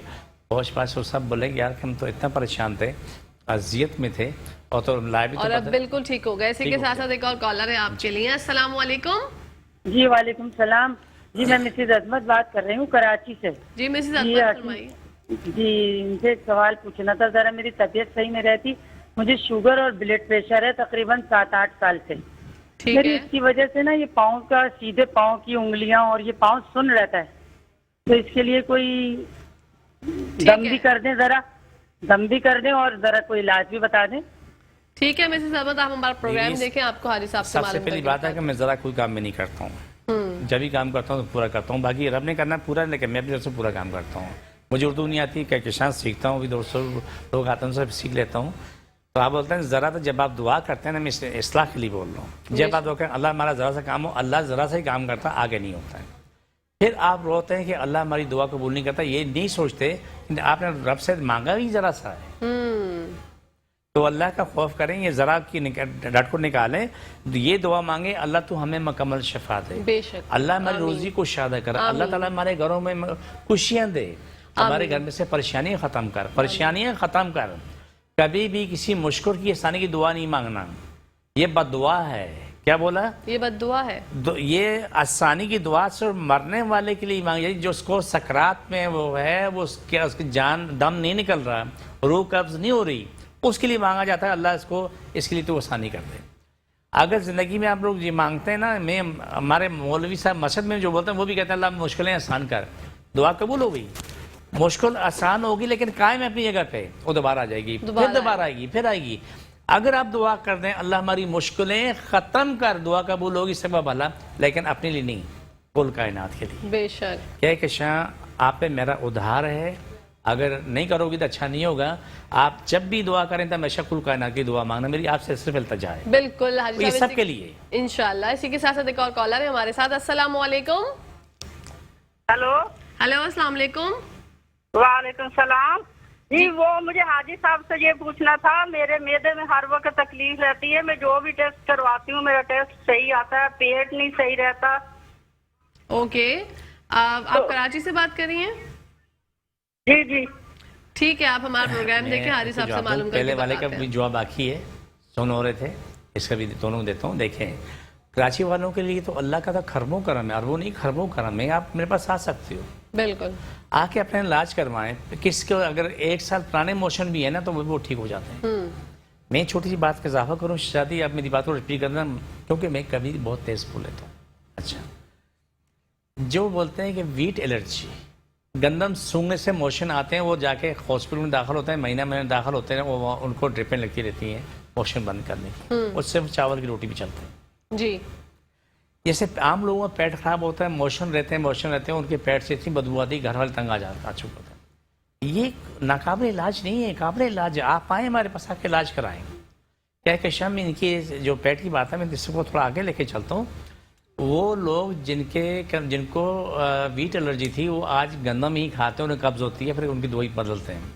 A: ہوش پاس، وہ سب بولیں گے یار کہ ہم تو اتنا پریشان تھے، اذیت میں تھے، اور تو لائب
B: اور اب بالکل ٹھیک ہو گئے۔ اسی کے ساتھ ساتھ ایک اور کالر ہے آپ کے لیے۔ السلام علیکم۔
E: جی وعلیکم السلام، جی میں مسز عظمت بات کر رہی ہوں کراچی سے۔
B: جی مسز عظمت فرمائیے۔
E: جی ان سے ایک سوال پوچھنا تھا، ذرا میری طبیعت صحیح نہیں رہتی، مجھے شوگر اور بلڈ پریشر ہے تقریباً 7-8 سال سے۔
B: ٹھیک
E: میری
B: ہے،
E: اس کی وجہ سے نا یہ پاؤں کا، سیدھے پاؤں کی انگلیاں اور یہ پاؤں سن رہتا ہے، تو اس کے لیے کوئی دم بھی کر دیں، ذرا دم بھی کر دیں اور ذرا کوئی علاج بھی بتا دیں۔
B: ٹھیک ہے مسز عظمت، آپ ہمارا پروگرام دیکھیں، آپ کو حاجی صاحب سے
A: سب سے
B: معلوم
A: پہلی بات ہے کہ میں ذرا کوئی کام میں نہیں کرتا ہوں، جب بھی کام کرتا ہوں تو پورا کرتا ہوں، باقی رب نے کرنا پورا، لیکن میں اپنی طرف سے پورا کام کرتا ہوں۔ مجھے اردو نہیں آتی، کہکشاں سیکھتا ہوں، بھی 200 لوگ آتے ہیں ان سے سیکھ لیتا ہوں۔ تو آپ بولتے ہیں ذرا، تو جب آپ دعا کرتے ہیں نا، میں اصلاح کے لیے بول رہا ہوں، جب آپ کہیں اللہ ہمارا ذرا سا کام ہو، اللہ ذرا سا ہی کام کرتا، آگے نہیں ہوتا ہے۔ پھر آپ روتے ہیں کہ اللہ ہماری دعا قبول نہیں کرتا، یہ نہیں سوچتے کہ آپ نے رب سے مانگا ہی ذرا سا ہے، تو اللہ کا خوف کریں، یہ ذرا کی ڈٹ کو نکالیں، یہ دعا مانگیں اللہ تو ہمیں مکمل شفا دے،
B: بے شک،
A: اللہ ہماری روزی کو شادہ کر، اللہ تعالیٰ ہمارے گھروں میں خوشیاں دے، ہمارے گھر میں سے پریشانیاں ختم کر، پریشانیاں ختم کر۔ کبھی بھی کسی مشکل کی آسانی کی دعا نہیں مانگنا، یہ بد دعا ہے۔ کیا بولا؟ یہ
B: بد دعا ہے،
A: یہ آسانی کی دعا صرف مرنے والے کے لیے مانگی، جو اس کو سکرات میں وہ ہے، وہ اس کی جان دم نہیں نکل رہا، روح قبض نہیں ہو رہی، اس کے لیے مانگا جاتا ہے اللہ اس کے لیے تو آسانی کر دے۔ اگر زندگی میں آپ لوگ یہ مانگتے ہیں نا، ہمارے مولوی صاحب مسجد میں جو بولتے ہیں وہ بھی کہتے ہیں اللہ مشکلیں آسان کر، دعا قبول ہو گئی، مشکل آسان ہوگی لیکن قائم ہے اپنی جگہ پہ، وہ دوبارہ آ جائے گی، پھر دوبارہ آئے گی، پھر آئے گی۔ اگر آپ دعا کر دیں اللہ ہماری مشکلیں ختم کر، دعا قبول ہوگی سبب اللہ، لیکن اپنے لیے نہیں، کل کائنات کے لیے۔
B: بے شک،
A: کیا کہ شاہ آپ پہ میرا ادھار ہے، اگر نہیں کرو گی تو اچھا نہیں ہوگا۔ آپ جب بھی دعا کریں تو ہمیشہ کل کائنات کی دعا مانگنا، میری آپ سے صرف التجا ہے،
B: بالکل حاجی
A: یہ
B: صاحب
A: سب کے لیے
B: انشاءاللہ۔ اسی کے ساتھ ساتھ ایک اور کالر ہے ہمارے ساتھ۔ السلام علیکم۔
E: ہلو،
B: ہیلو السلام علیکم۔
E: وعلیکم السلام۔ جی وہ مجھے حاجی صاحب سے یہ پوچھنا تھا، میرے معدے میں ہر وقت تکلیف رہتی ہے، میں جو بھی ٹیسٹ کرواتی ہوں میرا ٹیسٹ صحیح آتا ہے، پیٹ نہیں صحیح رہتا۔
B: اوکے، آپ کراچی سے بات کر رہی ہیں؟
E: جی جی
B: ٹھیک ہے، آپ ہمارا پروگرام دیکھیں، حاجی صاحب سے معلوم
A: پہلے والے کا
B: کرتے
A: بھی
B: ہیں۔
A: جواب باقی ہے، دونوں ہو رہے تھے، اس کا بھی دونوں دیتا ہوں۔ دیکھیں کراچی والوں کے لیے تو اللہ کا تو خربوں کرم ہے، اربوں نہیں خربوں کرم ہے، آپ میرے پاس آ سکتے ہو،
B: بالکل
A: آ کے اپنا علاج کروائیں۔ کس کو اگر 1 سال پرانے موشن بھی ہے نا تو وہ ٹھیک ہو جاتے ہیں۔ میں چھوٹی سی بات کا اضافہ کروں شادی، آپ میری بات کو ریپیٹ کرنا کیونکہ میں کبھی بہت تیز بول لیتا ہوں۔ اچھا، جو بولتے ہیں کہ ویٹ الرجی، گندم سونگنے سے موشن آتے ہیں، وہ جا کے ہاسپٹل میں داخل ہوتے ہیں، مہینہ داخل ہوتے ہیں، وہ ان کو ڈرپیں لگتی رہتی ہیں موشن بند کرنے کی، اس سے چاول کی روٹی بھی چلتے ہیں۔
B: جی،
A: جیسے عام لوگوں کا پیٹ خراب ہوتا ہے، موشن رہتے ہیں، ان کے پیٹ سے اتنی بدبو آتی ہے، گھر والے تنگ آ چکے ہوتے ہیں۔ یہ ناقابل علاج نہیں ہے، قابل علاج ہے. آپ آئیں ہمارے پاس آ کے علاج کرائیں. کیا کہ شام ان کی جو پیٹ کی بات ہے میں اس کو تھوڑا آگے لے کے چلتا ہوں. وہ لوگ جن کو ویٹ الرجی تھی وہ آج گندم ہی کھاتے ہیں، انہیں قبض ہوتی ہے، پھر ان کی دوائی بدلتے ہیں.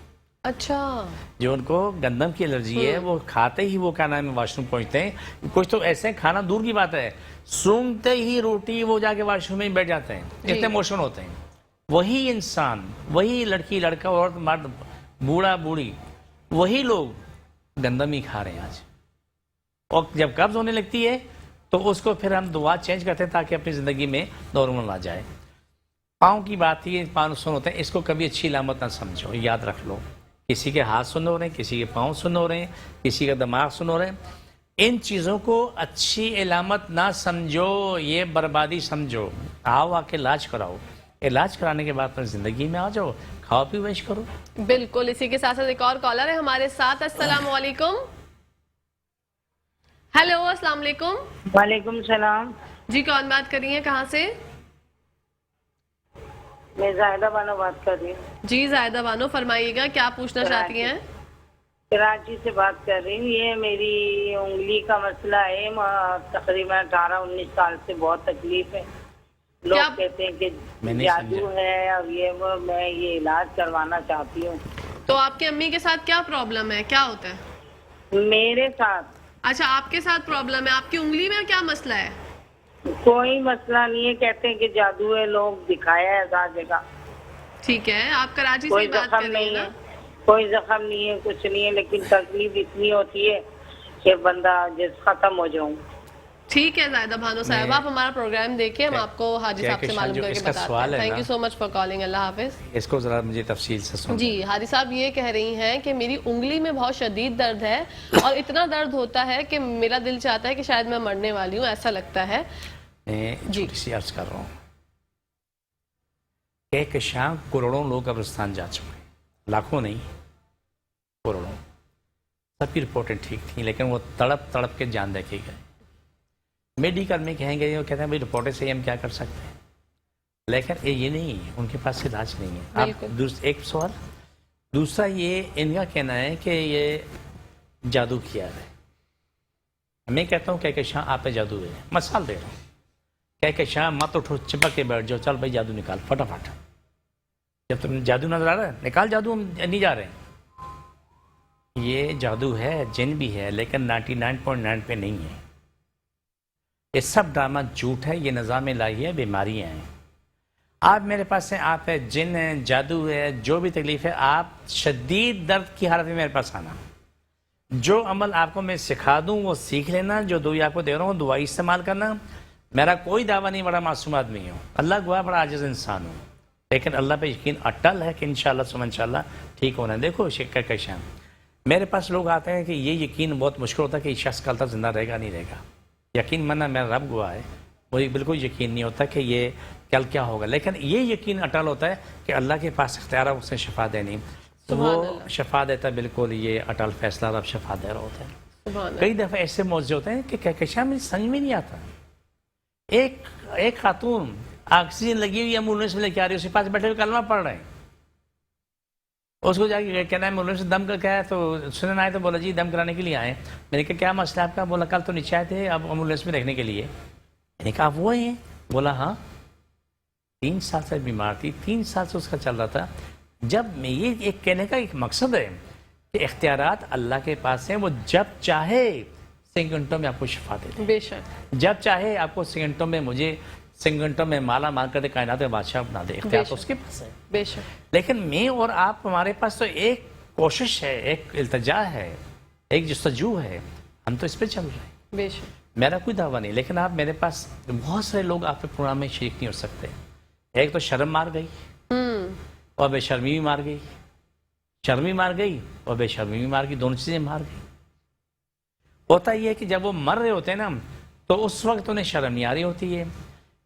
B: اچھا.
A: جو ان کو گندم کی الرجی ہے وہ کھاتے ہی وہ کیا نام ہے واش روم پہنچتے ہیں. کچھ تو ایسے کھانا دور کی بات ہے، سونگتے ہی روٹی وہ جا کے واش روم میں بیٹھ جاتے ہیں، اتنے موشن ہوتے ہیں. وہی انسان، وہی لڑکی لڑکا عورت مرد بوڑھا بوڑھی، وہی لوگ گندم ہی کھا رہے ہیں آج. اور جب قبض ہونے لگتی ہے تو اس کو پھر ہم دعا چینج کرتے ہیں تاکہ اپنی زندگی میں نارمل آ جائے. پاؤں کی بات یہ پاؤں سن ہوتے ہیں، اس کو کبھی اچھی علامت نہ سمجھو، یاد رکھ لو. کسی کے ہاتھ سن ہو رہے ہیں، کسی کے پاؤں سن ہو رہے ہیں، کسی کا دماغ سن ہو رہے ہیں، ان چیزوں کو اچھی علامت نہ سمجھو، یہ بربادی سمجھو. آؤ آ کے علاج کراؤ، علاج کرانے کے بعد پھر زندگی میں آ جاؤ، کھاؤ پیو ویش کرو.
B: بالکل. اسی کے ساتھ ساتھ ایک اور کالر ہے ہمارے ساتھ. السلام علیکم. ہیلو، السلام علیکم.
E: وعلیکم السلام.
B: جی کون بات کر رہی ہیں، کہاں سے؟
E: میں زاہدہ بانو بات کر رہی ہوں.
B: جی زاہدہ بانو، فرمائیے گا کیا پوچھنا چاہتی ہیں؟
E: کراچی سے بات کر رہی ہوں. یہ میری انگلی کا مسئلہ ہے، تقریباً 18-19 سال سے بہت تکلیف ہے. لوگ کہتے ہیں کہ جادو ہے اور یہ وہ. میں یہ علاج کروانا چاہتی ہوں.
B: تو آپ کی امی کے ساتھ کیا پرابلم ہے، کیا ہوتا ہے؟
E: میرے ساتھ.
B: اچھا آپ کے ساتھ پرابلم ہے. آپ کی انگلی میں کیا مسئلہ ہے؟
E: کوئی مسئلہ نہیں ہے، کہتے ہیں کہ جادو ہے، لوگ دکھایا ہے ہزار جگہ.
B: ٹھیک ہے، آپ کراچی
E: کوئی
B: سے بات
E: زخم
B: کر رہی
E: نہیں
B: ہیں
E: ہے،
B: نا؟
E: کوئی زخم نہیں ہے، کچھ نہیں ہے، لیکن تکلیف اتنی ہوتی ہے کہ بندہ جس ختم ہو جاؤں.
B: ٹھیک ہے زاہدہ بانو صاحب، آپ ہمارا پروگرام دیکھیں، ہم آپ کو حاجی صاحب سے معلوم کر کے بتاتے ہیں. Thank you so much for calling. اللہ حافظ.
A: اس کو ذرا مجھے تفصیل سے سن.
B: جی حاجی صاحب یہ کہہ رہی ہیں کہ میری انگلی میں بہت شدید درد ہے اور اتنا درد ہوتا ہے کہ میرا دل چاہتا ہے کہ شاید میں مرنے والی ہوں، ایسا لگتا ہے.
A: میں چھوٹی سی عرض کر رہا ہوں کہ شام کروڑوں لوگ قبرستان جا چکے ہیں، لاکھوں نہیں، کروڑوں. سب کی رپورٹیں ٹھیک تھیں لیکن وہ تڑپ تڑپ کے جان دے کے گئے. میڈیکل میں کہیں گے، وہ کہتے ہیں بھائی رپورٹیں سے ہم کیا کر سکتے ہیں، لیکن یہ نہیں، ان کے پاس علاج نہیں ہے. آپ ایک سوال. دوسرا یہ ان کا کہنا ہے کہ یہ جادو کیا ہے. میں کہتا ہوں کہ شاہ آپ پہ جادو ہے. مثال دے رہا ہوں کہ شاہ مت اٹھو، چپک کے بیٹھ جاؤ، چل بھائی جادو نکال فٹافٹ. جب تم جادو نظر آ رہا ہے نکال جادو، ہم نہیں جا رہے ہیں. یہ جادو ہے، جن بھی ہے، لیکن 99.9 پہ نہیں ہے. یہ سب ڈرامہ جھوٹ ہے، یہ نظام الہی ہے، بیماریاں ہیں. آپ میرے پاس ہیں، آپ ہے، جن ہے، جادو ہے، جو بھی تکلیف ہے، آپ شدید درد کی حالت میں میرے پاس آنا. جو عمل آپ کو میں سکھا دوں وہ سیکھ لینا. جو دوائی آپ کو دے رہا ہوں دوائی استعمال کرنا. میرا کوئی دعویٰ نہیں بڑا معصوم آدمی ہوں، اللہ گواہ بڑا عاجز انسان ہوں، لیکن اللہ پہ یقین اٹل ہے کہ انشاءاللہ ثم انشاءاللہ ٹھیک ہونا ہے. دیکھو شکر کا شام میرے پاس لوگ آتے ہیں کہ یہ یقین بہت مشکل ہوتا ہے کہ یہ شخص کل تک زندہ رہے گا نہیں رہے گا. یقین ماننا میرا رب گواہ ہے، مجھے بالکل یقین نہیں ہوتا کہ یہ کل کیا ہوگا، لیکن یہ یقین اٹل ہوتا ہے کہ اللہ کے پاس اختیار ہے اس نے شفا دینی، تو وہ شفا دیتا ہے. بالکل یہ اٹل فیصلہ رب شفا دے رہا ہوتا ہے. کئی دفعہ ایسے موضوع ہوتے ہیں کہ کہکشاں میں سمجھ میں نہیں آتا. ایک خاتون آکسیجن لگی ہوئی ایمبولینس میں لے کے آ رہی ہے، اس کے پاس بیٹھے ہوئے کلمہ پڑھ رہے ہیں. اس کو جا کے کہنا ہے ایمبولینس سے دم کر کے آیا، تو سنن آئے تو بولا جی دم کرانے کے لیے آئے. میں نے کہا کیا مسئلہ آپ کا؟ بولا کل تو نیچے آئے تھے اب ایمبولینس میں رکھنے کے لیے. میں نے کہا وہ ہیں؟ بولا ہاں 3 سال سے بیمار تھی، 3 سال سے اس کا چل رہا تھا. جب میں یہ ایک کہنے کا ایک مقصد ہے کہ اختیارات اللہ کے پاس ہیں، وہ جب چاہے سیکنڈوں میں آپ کو شفا دے دے.
B: بے شک
A: جب چاہے آپ کو سیکنڈوں میں، مجھے سیکنڈوں میں مالا مال کر دے، کائنات میں بادشاہ بنا دے. اختیار تو اس کے پاس ہے.
B: بے شک.
A: لیکن میں اور آپ ہمارے پاس تو ایک کوشش ہے، ایک التجا ہے، ایک جستجو ہے، ہم تو اس پہ چل رہے ہیں.
B: بے شک.
A: میرا کوئی دعویٰ نہیں، لیکن آپ میرے پاس بہت سارے لوگ آپ کے پروگرام میں شریک نہیں ہو سکتے. ایک تو شرم مار گئی اور بے شرمی بھی مار گئی، شرمی مار گئی اور بے شرمی بھی مار گئی، دونوں چیزیں مار گئی. ہوتا یہ ہے کہ جب وہ مر رہے ہوتے ہیں نا تو اس وقت انہیں شرم نہیں آ رہی ہوتی ہے.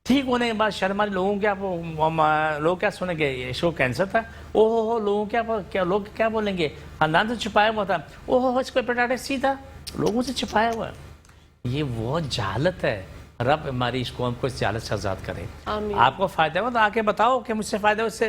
A: ٹھیک ہونے کے بعد شرم آ رہی، لوگ کیا سنیں گے اس کو کینسر تھا، او ہو لوگوں لوگ کیا بولیں گے، خاندان سے چھپایا ہوا تھا، او ہو اس کو ہیپیٹائٹس سی تھا، لوگوں سے چھپایا ہوا. یہ وہ جہالت ہے. رب ہماری اس قوم کو اس جہالت سے آزاد کرے.
B: آمین.
A: آپ کو فائدہ ہو تو آ کے بتاؤ کہ مجھ سے فائدہ ہو، اس سے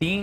A: 3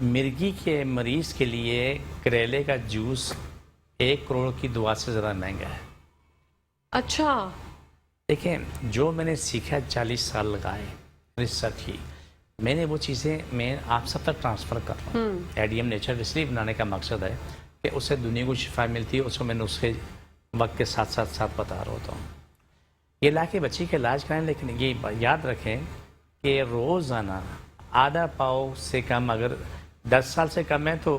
A: مرگی کے مریض کے لیے کریلے کا جوس 1 کروڑ کی دعا سے زیادہ مہنگا ہے.
B: اچھا.
A: دیکھیں جو میں نے سیکھا 40 سال لگائے ریسرچ کی, میں نے وہ چیزیں میں آپ سب تک ٹرانسفر کر رہا ہوں. ایڈیم نیچر اس لیے بنانے کا مقصد ہے کہ اس سے دنیا کو شفا ملتی ہے, اس کو میں نے اس کے وقت کے ساتھ بتا رہا ہوتا ہوں. یہ لا کے بچی کا علاج کریں, لیکن یہ یاد رکھیں کہ روزانہ آدھا پاؤ سے کم, اگر 10 سال سے کم ہے تو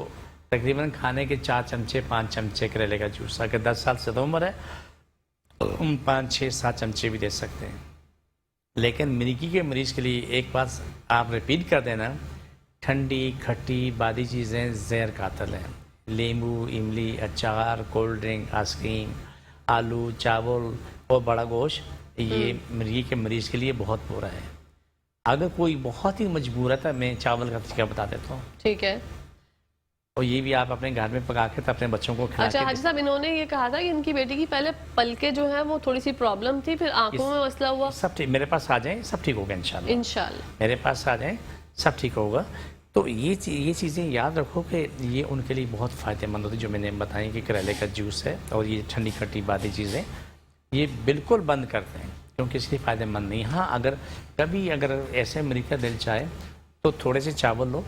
A: تقریباً کھانے کے 4 چمچے 5 چمچے کریلے کا جوس. اگر 10 سال سے عمر ہے 5 6 7 چمچے بھی دے سکتے ہیں. لیکن مرگی کے مریض کے لیے ایک بات آپ ریپیٹ کر دینا, ٹھنڈی کھٹی بادی چیزیں زہر قاتل ہیں. لیمبو, املی, اچار, کولڈ ڈرنک, آئس کریم, آلو, چاول اور بڑا گوشت یہ مرگی کے مریض کے لیے بہت برا ہے. اگر کوئی بہت ہی مجبور ہے تو میں چاول کا طریقہ بتا دیتا ہوں.
B: ٹھیک ہے.
A: اور یہ بھی آپ اپنے گھر میں پکا کے اپنے بچوں کو کھلا
B: اچھا حاجی صاحب, انہوں نے یہ کہا تھا کہ ان کی بیٹی کی پہلے پلکیں جو ہیں وہ تھوڑی سی پرابلم تھی, پھر آنکھوں میں مسئلہ ہوا.
A: سب ٹھیک, میرے پاس آ جائیں, سب ٹھیک ہوگا انشاءاللہ.
B: انشاءاللہ
A: میرے پاس آ جائیں, سب ٹھیک ہوگا. تو یہ چیزیں یاد رکھو کہ یہ ان کے لیے بہت فائدہ مند ہوتی, جو میں نے بتائی کہ کریلے کا جوس ہے اور یہ ٹھنڈی کھٹی بادی چیزیں یہ بالکل بند کرتے ہیں کیونکہ اس لیے فائدہ مند نہیں. ہاں اگر کبھی ایسے مریض کا دل چاہے تو تھوڑے سے چاول لو,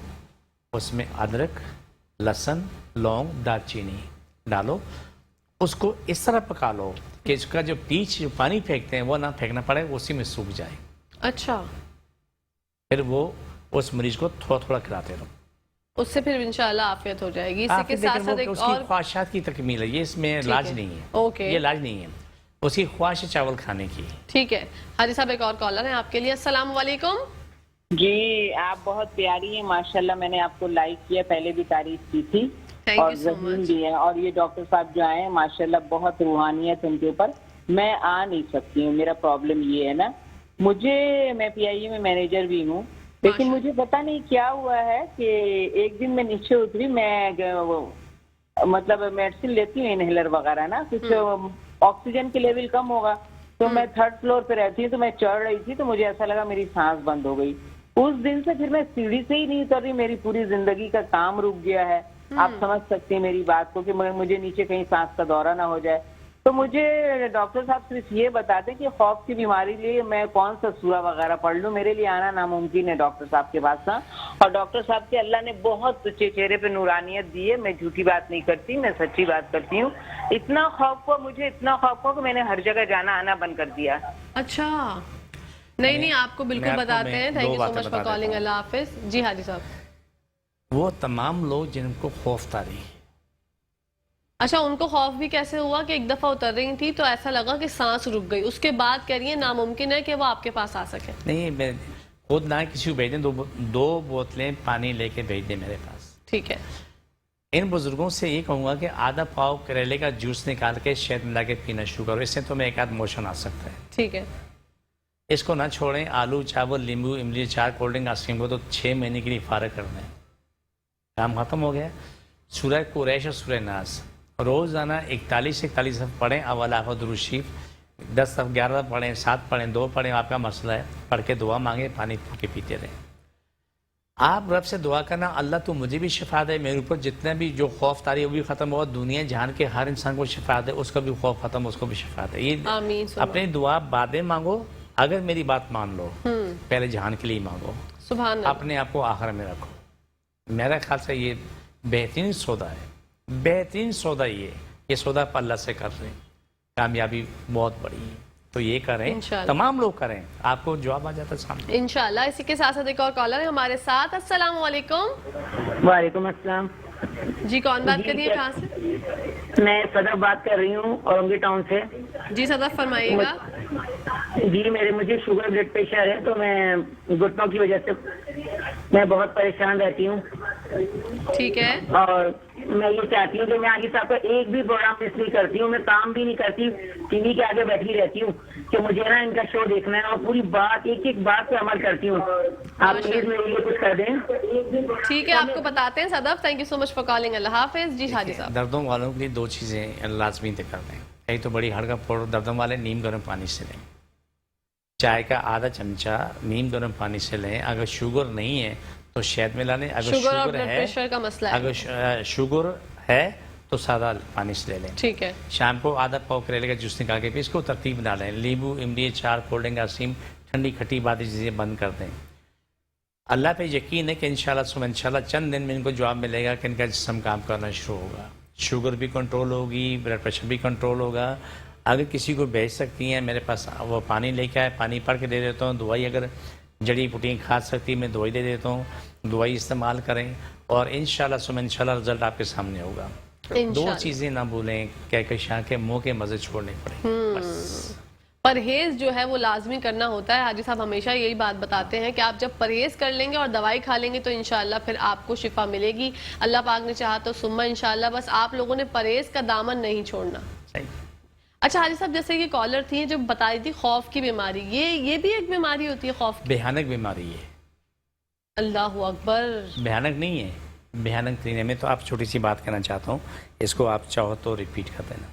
A: اس میں ادرک, لہسن, لونگ, دال چینی ڈالو, اس کو اس طرح پکا لو کہ اس کا جو پیچ جو پانی پھینکتے ہیں وہ نہ پھینکنا پڑے, وہ اسی میں سوکھ جائے.
B: اچھا.
A: پھر وہ اس مریض کو تھوڑا تھوڑا کھلاتے رہو,
B: اس سے پھر انشاءاللہ عافیت ہو جائے گی. اسی کے ساتھ ساتھ ایک
A: اس کی
B: اور
A: خواہشات کی تکمیل ہے, یہ اس میں علاج نہیں ہے.
B: اوکے,
A: یہ علاج نہیں ہے, اس کی خواہش ہے چاول کھانے کی.
B: ٹھیک ہے. حاجی صاحب ایک اور کالر ہے آپ کے لیے. السلام علیکم.
F: جی آپ بہت پیاری ہیں ماشاءاللہ, میں نے آپ کو لائک کیا, پہلے بھی تعریف کی تھی اور ذہین بھی ہے. اور یہ ڈاکٹر صاحب جو آئے ہیں ماشاءاللہ بہت روحانیت ان کے اوپر. میں آ نہیں سکتی ہوں, میرا پرابلم یہ ہے نا, میں پی آئی اے میں مینیجر بھی ہوں, لیکن مجھے پتا نہیں کیا ہوا ہے کہ ایک دن میں نیچے اتری, میں مطلب میڈیسن لیتی ہوں انہیلر وغیرہ نا, کچھ آکسیجن کے لیول کم ہوگا تو میں 3rd فلور پہ رہتی ہوں, تو میں چڑھ رہی تھی تو مجھے ایسا لگا میری سانس بند ہو گئی. اس دن سے پھر میں سیڑھی سے ہی نہیں اتر رہی, میری پوری زندگی کا کام رک گیا ہے. آپ سمجھ سکتے ہیں میری بات کو کہ مجھے نیچے کہیں سانس کا دورہ نہ ہو جائے. تو مجھے ڈاکٹر صاحب صرف یہ بتا دیں کہ خوف کی بیماری لیے میں کون سا سورہ وغیرہ پڑھ لوں. میرے لیے آنا ناممکن ہے ڈاکٹر صاحب کے پاس نا. اور ڈاکٹر صاحب کے اللہ نے بہت چہرے پہ نورانیت دی ہے, میں جھوٹی بات نہیں کرتی, میں سچی بات کرتی ہوں. اتنا خوف ہوا مجھے, اتنا خوف ہوا کہ میں نے ہر جگہ جانا آنا بند کر دیا.
B: اچھا. نہیں آپ کو بالکل بتاتے ہیں. Thank you so much for calling. اللہ حافظ. جی حاجی صاحب.
A: وہ تمام لوگ جن کو خوف تاری.
B: اچھا, ان کو خوف بھی کیسے ہوا کہ ایک دفعہ اتر رہی تھی تو ایسا لگا کہ سانس رک گئی, اس کے بعد کہہ رہی ہیں ناممکن ہے کہ وہ آپ کے پاس آ سکے.
A: نہیں, میں خود نہ کسی کو بھیج دیں, 2 بوتلیں پانی لے کے بھیج دیں میرے پاس.
B: ٹھیک ہے.
A: ان بزرگوں سے یہ کہوں گا کہ آدھا پاؤ کریلے کا جوس نکال کے شہد ملا کے پینا شروع کرو, اس سے تمہیں ایک آدھ موشن آ سکتا ہے.
B: ٹھیک ہے.
A: اس کو نہ چھوڑیں. آلو, چاول, لیمبو, املی, اچار, کولڈ ڈرنک, آئس کریم کو تو 6 مہینے کے لیے فارغ کر دیں, کام ختم ہو گیا. سورہ قریش اور سورہ ناس روزانہ 41 پڑھیں. اول آخر درود شریف 10 11 پڑھیں, 7 پڑھیں, 2 پڑھیں, آپ کا مسئلہ ہے. پڑھ کے دعا مانگیں, پانی پی کے پیتے رہیں. آپ رب سے دعا کرنا, اللہ تو مجھے بھی شفا دے, میرے اوپر جتنا بھی جو خوف تاری وہ بھی ختم ہوا, دنیا جہان کے ہر انسان کو شفا دے, اس کا بھی خوف ختم, اس کو بھی شفا دے. یہ اپنی دعا بعدیں مانگو, اگر میری بات مان لو پہلے جہان کے لیے مانگو,
B: سبحان اللہ.
A: اپنے آپ کو آخر میں رکھو. میرا خیال سے یہ بہترین سودا ہے, بہترین سودا. یہ سودا پر اللہ سے کر رہے ہیں, کامیابی بہت بڑی ہے. تو یہ کریں, تمام لوگ کریں, آپ کو جواب آ جاتا ہے سامنے
B: انشاءاللہ. اسی کے ساتھ ساتھ ایک اور کالر ہے ہمارے ساتھ. السلام علیکم.
E: وعلیکم السلام.
B: جی کون بات کر رہی ہے, کہاں سے؟
E: میں صدف بات کر رہی ہوں اورنگی ٹاؤن سے.
B: جی صدف فرمائیے گا.
E: جی مجھے شوگر بلڈ پریشر ہے, تو میں گھٹنوں کی وجہ سے میں بہت پریشان رہتی ہوں.
B: ٹھیک ہے.
E: اور میں یہ چاہتی ہوں کہ میں آگے صاحب کا ایک بھی پروگرام مس نہیں کرتی ہوں, میں کام بھی نہیں کرتی, ٹی وی کے آگے بیٹھی رہتی ہوں کہ مجھے نا ان کا شو دیکھنا ہے, اور پوری بات ایک بات پہ عمل کرتی ہوں. آپ پلیز میرے لیے کچھ کر دیں.
B: ٹھیک ہے, آپ کو بتاتے ہیں Sadaf. Thank you so much for calling. اللہ حافظ. جی حاجی صاحب.
A: دردوں والوں کے لیے 2 چیزیں لازمی کر دیں. ایک تو بڑی ہڑ کا پاؤڈر دردوں والے نیم گرم پانی سے لیں, چائے کا آدھا چمچہ نیم گرم پانی سے لیں. اگر شوگر نہیں ہے تو شہد ملا لیں. اگر
B: شوگر اور
A: شوگر
B: بلڈ
A: ہے
B: پریشر کا مسئلہ ہے.
A: اگر شوگر ہے تو سادہ پانی سے لے لیں.
B: ٹھیک ہے.
A: شام کو آدھا پاؤ کریلے کا جوس نکال کے پھر اس کو ترتیب بنا لیں. لیمبو املی چار کولڈ ڈرنک آئسکریم ٹھنڈی کھٹی باتیں چیزیں بند کر دیں. اللہ پہ یقین ہے کہ انشاءاللہ چند دن میں ان کو جواب ملے گا کہ ان کا جسم کام کرنا شروع ہوگا. شوگر بھی کنٹرول ہوگی, بلڈ پریشر بھی کنٹرول ہوگا. اگر کسی کو بھیج سکتی ہیں میرے پاس وہ پانی لے کے آئے, پانی پڑھ کے دے دیتا ہوں. دوائی اگر جڑی بوٹیاں کھا سکتی میں دوائی دے دیتا ہوں, دوائی استعمال کریں اور انشاءاللہ رزلٹ آپ کے سامنے ہوگا. دو چیزیں نہ بھولیں, کہکشاں کے منہ کے مزے چھوڑنے پڑیں. بس
B: پرہیز جو ہے وہ لازمی کرنا ہوتا ہے. حاجی صاحب ہمیشہ یہی بات بتاتے ہیں کہ آپ جب پرہیز کر لیں گے اور دوائی کھا لیں گے تو انشاءاللہ پھر آپ کو شفا ملے گی. اللہ پاک نے چاہا تو ثم انشاءاللہ. بس آپ لوگوں نے پرہیز کا دامن نہیں چھوڑنا.
A: صحیح.
B: اچھا حاجی صاحب, جیسے یہ کالر تھی جو بتا رہی تھی خوف کی بیماری, یہ بھی ایک بیماری ہوتی ہے خوف کی؟
A: بھیانک بیماری ہے.
B: اللہ اکبر.
A: بھیانک نہیں ہے, بھیانک ترین ہے. میں تو آپ چھوٹی سی بات کرنا چاہتا ہوں, اس کو آپ چاہو تو ریپیٹ کر دینا.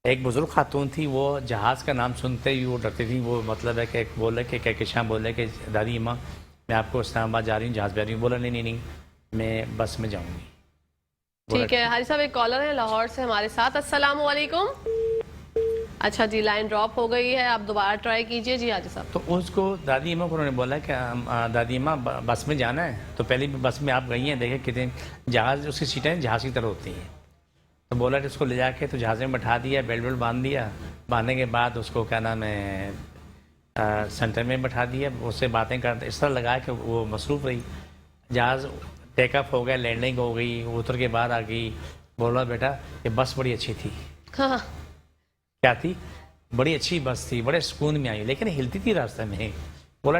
A: ایک بزرگ خاتون تھی, وہ جہاز کا نام سنتے ہی وہ ڈرتی تھی. وہ مطلب ہے کہ ایک بولے کہ کہکشاں بولے کہ دادی اماں میں آپ کو اسلام آباد جا رہی ہوں, جہاز پہ جا رہی ہوں. بولا نہیں میں بس میں جاؤں گی.
B: ٹھیک ہے حاجی صاحب, ایک کالر ہے لاہور سے ہمارے ساتھ. السلام علیکم. اچھا جی, لائن ڈراپ ہو گئی ہے, آپ دوبارہ ٹرائی کیجئے. جی حاجی صاحب.
A: تو اس کو دادی اماں کو انہوں نے بولا کہ دادی اماں بس میں جانا ہے. تو پہلی بس میں آپ گئی ہیں, دیکھیں کتنے جہاز اس کی سیٹیں جہاز کی طرح ہوتی ہیں. تو بولا کہ اس کو لے جا کے تو جہاز میں بٹھا دیا, بیلٹ باندھ دیا. باندھنے کے بعد اس کو کیا نام ہے سینٹر میں بٹھا دیا. اس سے باتیں کرتے اس طرح لگا کہ وہ مصروف رہی. جہاز ٹیک آف ہو گیا, لینڈنگ ہو گئی, اتر کے بعد آ گئی. بولا بیٹا یہ بس بڑی اچھی تھی.
B: ہاں
A: کیا تھی؟ بڑی اچھی بس تھی, بڑے سکون میں آئی, لیکن ہلتی تھی راستے میں. بولا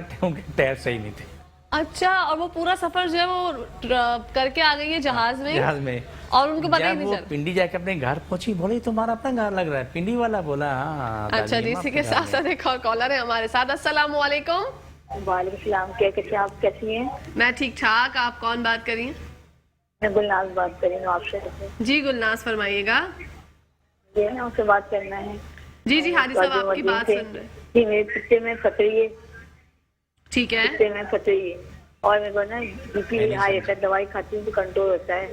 A: ٹائر صحیح نہیں تھے.
B: اچھا, اور وہ پورا سفر جو ہے وہ کر کے آ گئی ہے جہاز میں اور ان کو پتہ ہی نہیں
A: وہ
B: چلا.
A: پنڈی جا کے اپنے گھر پہنچی, بولے تمہارا اپنا گھر لگ رہا ہے. پنڈی والا بولا ہاں.
B: اچھا جی, اسی کے ساتھ ساتھ ایک اور کالر ہے ہمارے ساتھ. السلام علیکم.
G: وعلیکم السلام. کیسے آپ کیسی ہیں؟
B: میں ٹھیک ٹھاک. آپ کون بات کر رہی ہیں؟
G: میں گلناز بات کر رہی ہوں آپ سے.
B: جی گلناز, فرمائیے گا.
G: جی نا آپ سے بات کرنا ہے.
B: جی حاجی صاحب آپ کی بات سن رہے.
G: جی میرے پتے میں پھٹی ہے.
B: ٹھیک ہے.
G: پتے میں پھٹی ہے اور میرے کو نا بی پی ہائی ہوتا ہے. دوائی کھاتی ہوں تو کنٹرول ہوتا ہے.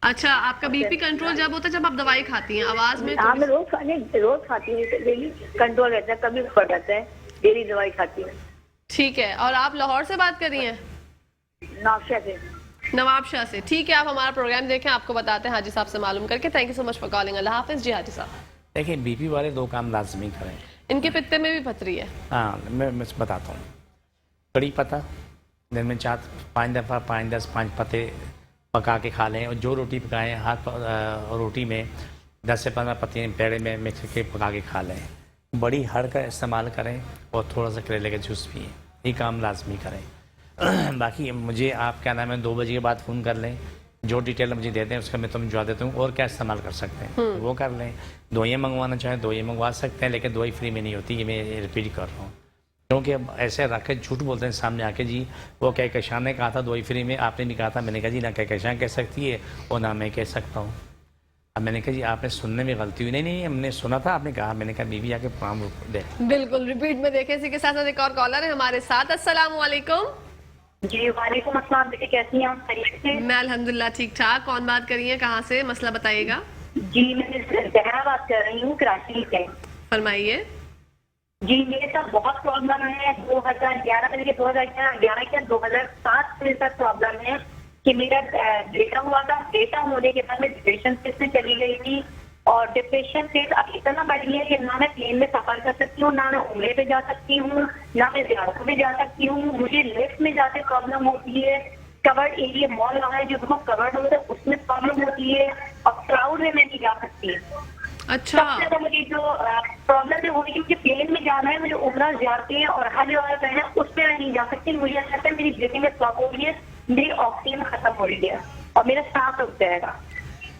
B: اچھا, آپ کا بی پی کنٹرول جب ہوتا ہے جب آپ دوائی کھاتی ہیں؟ آواز میں
G: ہاں میں روز کھاتی ہوں, ڈیلی کنٹرول رہتا ہے. کبھی بڑھ جاتا ہے, ڈیلی دوائی کھاتی ہوں.
B: ٹھیک ہے. اور آپ لاہور سے بات کر رہی ہیں؟
G: نافشہ سے.
B: نواب شاہ سے. ٹھیک ہے, آپ ہمارا پروگرام دیکھیں, آپ کو بتاتے ہیں حاجی صاحب سے معلوم کر کے. Thank you so much for calling. اللہ حافظ. جی حاجی صاحب.
A: دیکھیں بی پی والے دو کام لازمی کریں.
B: ان کے پتے میں بھی پتھری ہے.
A: ہاں میں بتاتا ہوں. کڑی پتہ دن میں 5 دفعہ 5 پتے پکا کے کھا لیں. اور جو روٹی پکائیں ہاتھ روٹی میں 10 سے 15 پتے پیڑے میں مکس کے پکا کے کھا لیں. بڑی ہڑ کا استعمال کریں اور تھوڑا سا کریلے کا جوس پئیں. یہ کام لازمی کریں. باقی مجھے آپ کیا نام ہے 2 بجے کے بعد فون کر لیں, جو ڈیٹیل مجھے دے دیں اس کا میں تم جواب دیتا ہوں. اور کیا استعمال کر سکتے ہیں وہ کر لیں. دوائیاں منگوانا چاہیں دوائیاں منگوا سکتے ہیں, لیکن دوائی فری میں نہیں ہوتی. یہ میں ریپیٹ کر رہا ہوں کیونکہ اب ایسے رکھ کے جھوٹ بولتے ہیں سامنے آ کے. جی وہ کہکشاں نے کہا تھا دوائی فری میں, آپ نے بھی کہا تھا. میں نے کہا جی نہ کہکشاں کہہ سکتی ہے اور نہ میں کہہ سکتا ہوں. اب میں نے کہا جی آپ نے سننے میں غلطی ہوئی. نہیں ہم نے سنا تھا, آپ نے کہا. میں نے کہا بی بی آ کے پرام دے.
B: بالکل ریپیٹ میں دیکھیں. اسی کے ساتھ ایک اور کالر ہے ہمارے ساتھ. السلام علیکم.
G: جی وعلیکم السلام. دیکھیے کیسی ہیں آپ؟ خیریت سے؟
B: میں الحمدللہ ٹھیک ٹھاک. کون بات کر رہی ہیں, کہاں سے, مسئلہ بتائیے گا.
G: جی میں زہرا بات کر رہی ہوں کراچی سے.
B: فرمائیے.
G: جی میرے ساتھ بہت پرابلم ہے. 2011 سے 2011 کے 2007 سے تک پرابلم ہے کہ میرا بیٹا ہوا تھا. بیٹا ہونے کے بعد میں ڈپریشن فیز میں چلی گئی تھی. اور ڈپریشن فیز اب اتنا بڑھ گیا ہے کہ نہ میں پلین میں سفر کر سکتی ہوں, نہ میں عمرے پہ جا سکتی ہوں, نہ میں زیارتوں پہ جا سکتی ہوں. مجھے لفٹ میں جاتے پرابلم ہوتی ہے. کورڈ ایریا مال وہاں ہے جو بہت کورڈ ہوتا ہے اس میں پرابلم ہوتی ہے. اور کراؤڈ میں نہیں جا سکتی.
B: اچھا,
G: سب سے زیادہ مجھے جو پرابلم ہے وہ ہے کہ مجھے پلین میں جانا ہے, مجھے عمرہ زیارتیں اور حج وغیرہ کرنا ہے, اس میں میں نہیں جا سکتی. مجھے لگتا ہے میری بریتھنگ میں اسٹاپ ہو رہی ہے, میری آکسیجن ختم ہو رہی ہے اور میرا سانس رک جائے گا.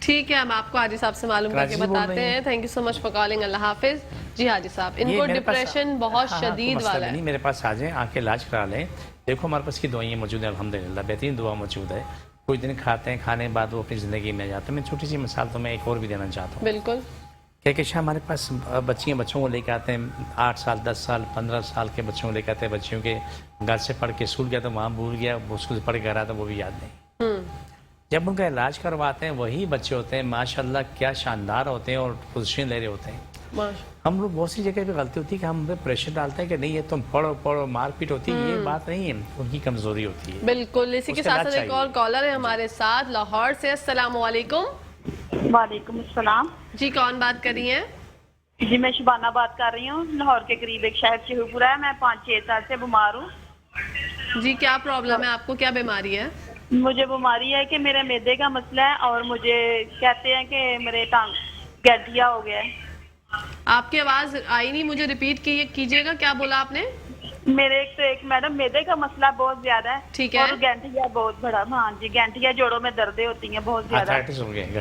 B: ٹھیک ہے, ہم آپ کو حاجی صاحب سے معلوم کر کے بتاتے ہیں. Thank you so much for calling. اللہ حافظ. جی حاجی صاحب, ان کو ڈپریشن بہت شدید والا ہے.
A: میرے پاس آ جائیں, آ کے علاج کرا لیں. دیکھو ہمارے پاس کی دوائیں موجود ہیں الحمدللہ, بہترین دعا موجود ہے. کچھ دن کھاتے ہیں, کھانے کے بعد وہ اپنی زندگی میں جاتے ہیں. میں چھوٹی سی مثال تو میں ایک اور بھی دینا چاہتا ہوں
B: بالکل
A: کہکشاں ہمارے پاس بچوں کو لے کے آتے ہیں 8 سال 10 سال 15 سال کے بچوں کو لے کے آتے ہیں. بچوں کے گھر سے پڑھ کے اسکول گیا تو وہاں بھول گیا, اسکول سے پڑھ کے گھر آتا وہ بھی یاد نہیں. جب ان کا علاج کرواتے ہیں وہی بچے ہوتے ہیں ماشاءاللہ کیا شاندار ہوتے ہیں اور پوزیشن لے رہے ہوتے ہیں. ہم لوگ بہت سی جگہ پہ غلطی ہوتی ہے کہ ہم پہ پریشر ڈالتے ہیں کہ نہیں یہ تم پڑھو مار پیٹ ہوتی ہے. یہ بات نہیں ہے, ان کی کمزوری ہوتی ہے.
B: بالکل. اسی کے ساتھ ایک اور کالر ہے ہمارے ساتھ لاہور سے. السلام علیکم.
H: وعلیکم السلام.
B: جی کون بات کر رہی ہیں؟
H: جی میں شبانہ بات کر رہی ہوں. لاہور کے قریب ایک شہر سے پورا ہے. میں 5-6 سال سے بیمار ہوں.
B: جی کیا پرابلم ہے آپ کو, کیا بیماری ہے؟
H: مجھے بیماری ہے کہ میرے معدے کا مسئلہ ہے اور مجھے کہتے ہیں کہ میرے ٹانگ گٹھیا ہو گیا ہے.
B: آپ کی آواز آئی نہیں, مجھے ریپیٹ کیجیے گا, کیا بولا آپ نے؟
H: میرے ایک میڈم معدے کا مسئلہ بہت زیادہ ہے.
B: ٹھیک ہے.
H: اور گینٹھیا بہت بڑا. ہاں جی گینٹھیا جوڑوں میں دردیں ہوتی ہیں بہت زیادہ.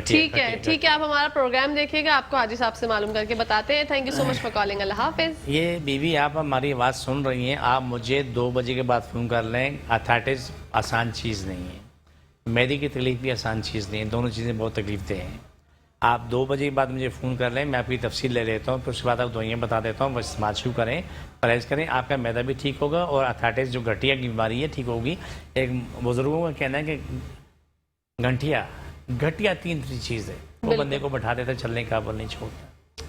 B: ٹھیک ہے آپ ہمارا پروگرام دیکھیے گا, آپ کو حاجی صاحب سے معلوم کر کے بتاتے ہیں. Thank you so much for calling. اللہ حافظ.
A: یہ بیوی آپ ہماری آواز سن رہی ہیں, آپ مجھے 2 بجے کے بعد فون کر لیں. آرتھرائٹس آسان چیز نہیں ہے, معدے کی تکلیف بھی آسان چیز نہیں ہے, دونوں چیزیں بہت تکلیف دہ ہیں. آپ 2 بجے کے بعد مجھے فون کر لیں, میں آپ کی تفصیل لے لیتا ہوں, پھر اس کے بعد آپ دوائیاں بتا دیتا ہوں. بس استعمال شروع کریں, پرہیز کریں, آپ کا معدہ بھی ٹھیک ہوگا اور آرتھرائٹس جو گٹھیا کی بیماری ہے ٹھیک ہوگی. ایک بزرگوں کا کہنا ہے کہ گٹھیا 3 چیز ہے, وہ بندے کو بٹھا دیتا, چلنے کا قابل نہیں چھوڑتا.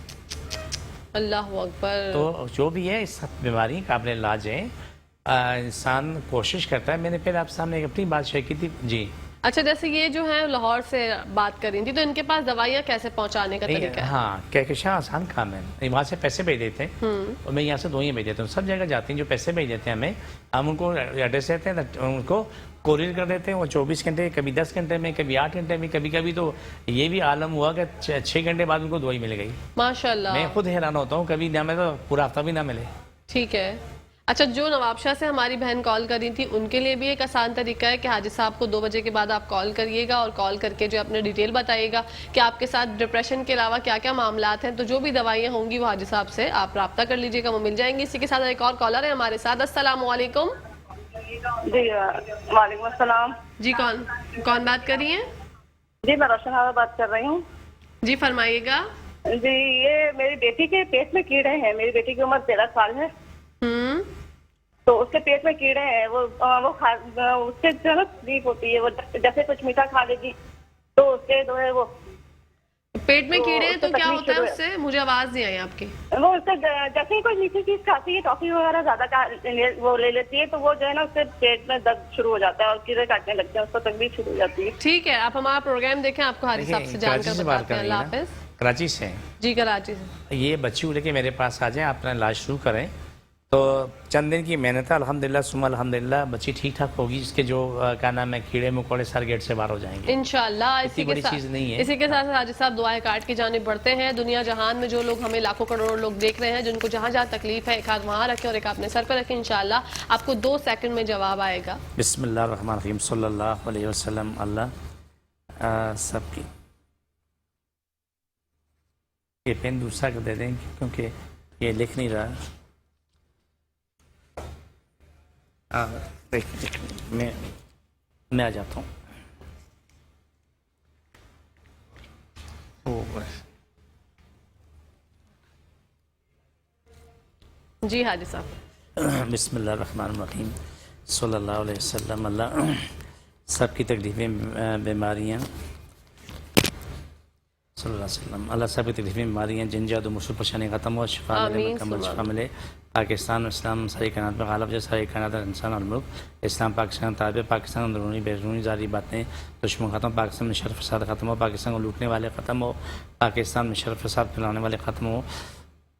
B: اللہ اکبر.
A: تو جو بھی ہے اس سب بیماری قابل علاج ہے. انسان کوشش کرتا ہے. میں نے پھر آپ سامنے ایک اپنی بات شیئر کی تھی. جی
B: اچھا, جیسے یہ جو ہے لاہور سے بات کر رہی تھی, تو ان کے پاس دوائیاں کیسے پہنچانے کا طریقہ ہے؟
A: ہاں کہکشاں آسان کام ہے. وہاں سے پیسے بھیج دیتے ہیں اور میں یہاں سے دوائیاں بھیج دیتا ہوں. سب جگہ جاتی ہیں جو پیسے بھیج دیتے ہیں ہمیں, ہم ان کو ایڈریس دیتے ہیں, ان کو کوریئر کر دیتے ہیں. وہ 24 گھنٹے, کبھی 10 گھنٹے میں, کبھی 8 گھنٹے میں, کبھی تو یہ بھی عالم ہوا کہ 6 گھنٹے بعد ان کو دوائی مل گئی.
B: ماشاءاللہ. میں
A: خود حیران ہوتا ہوں, کبھی نہ ملے تو پورا ہفتہ بھی نہ ملے.
B: ٹھیک ہے. اچھا, جو نواب شاہ سے ہماری بہن کال کر رہی تھی ان کے لیے بھی ایک آسان طریقہ ہے کہ حاجی صاحب کو 2 بجے کے بعد آپ کال کریے گا اور کال کر کے جو اپنے ڈیٹیل بتائیے گا کہ آپ کے ساتھ ڈپریشن کے علاوہ کیا کیا معاملات ہیں. تو جو بھی دوائیاں ہوں گی وہ حاجی صاحب سے آپ رابطہ کر لیجیے گا, وہ مل جائیں گی. اسی کے ساتھ ایک اور کالر ہے ہمارے ساتھ. السلام علیکم.
H: جی وعلیکم السلام.
B: جی کون بات کر رہی ہیں؟
H: جی میں روشن آباد بات کر رہی ہوں.
B: جی فرمائیے گا.
H: جی یہ میری بیٹی کے پیٹ میں کیڑے ہیں. میری بیٹی کی عمر 13 سال ہے. تو اس کے پیٹ میں کیڑے ہیں. وہ اس سے جو ہے نا تکلیف ہوتی ہے. وہ جیسے کچھ میٹھا کھا لے گی تو اس کے جو ہے وہ
B: پیٹ میں کیڑے ہیں. تو کیا ہوتا ہے اس سے؟ مجھے آواز نہیں آئی آپ کی.
H: وہ اس سے جیسے ہی کوئی میٹھی چیز کھاتی ہے, ٹافی وغیرہ زیادہ وہ لے لیتی ہے, تو وہ جو ہے نا اس سے پیٹ میں درد شروع ہو جاتا ہے اور کیڑے کاٹنے لگتے ہیں, اس کو تکلیف شروع ہو جاتی ہے.
B: ٹھیک ہے, آپ ہمارا پروگرام دیکھیں, آپ کو حاجی صاحب سے جان کر بتاتے ہیں. اللہ حافظ.
A: کراچی سے.
B: جی کراچی سے.
A: یہ بچی کو لے کے میرے پاس آ جائیں, اپنا علاج شروع کریں. تو چند دن کی محنت ہے, الحمدللہ ثم الحمدللہ بچی ٹھیک ٹھاک ہوگی. اس کے جو کیا نام ہے کیڑے مکوڑے سر گیٹ سے باہر ہو جائیں گے
B: انشاءاللہ. اسی کے ساتھ حاجی صاحب دعائیں کاٹ کی جانب بڑھتے ہیں. دنیا جہان میں جو لوگ ہمیں لاکھوں کروڑوں لوگ دیکھ رہے ہیں, جن کو جہاں جہاں تکلیف ہے, ایک ہاتھ وہاں رکھیں اور ایک اپنے سر پہ رکھیں. انشاءاللہ آپ کو 2 سیکنڈ میں جواب آئے گا.
A: بسم اللہ الرحمن الرحیم. صلی اللہ علیہ وسلم. اللہ سب کی یہ پین دوسرا کو دے دیں کیونکہ یہ لکھ نہیں رہا. میں آ جاتا ہوں.
B: جی حاجی صاحب.
A: بسم اللہ الرحمن الرحیم. صلی اللہ علیہ وسلم. اللہ سب کی تکلیفیں بیماریاں صلی اللہ علیہ وسلم. اللہ سب کی تکلیفیں بیماریاں جن جاد و مشکل پریشانی ختم ہو, شفا ملے, مکمل شفا ملے. پاکستان اسلام ساری کائنات میں غالب جو ساری کائنات انسان اور ملک اسلام پاکستان تابع, پاکستان اندرونی بیرونی ظاہری باتیں دشمن ختم, پاکستان میں شر فساد ختم ہو, پاکستان کو لوٹنے والے ختم ہو, پاکستان میں شر فساد پھیلانے والے ختم ہو.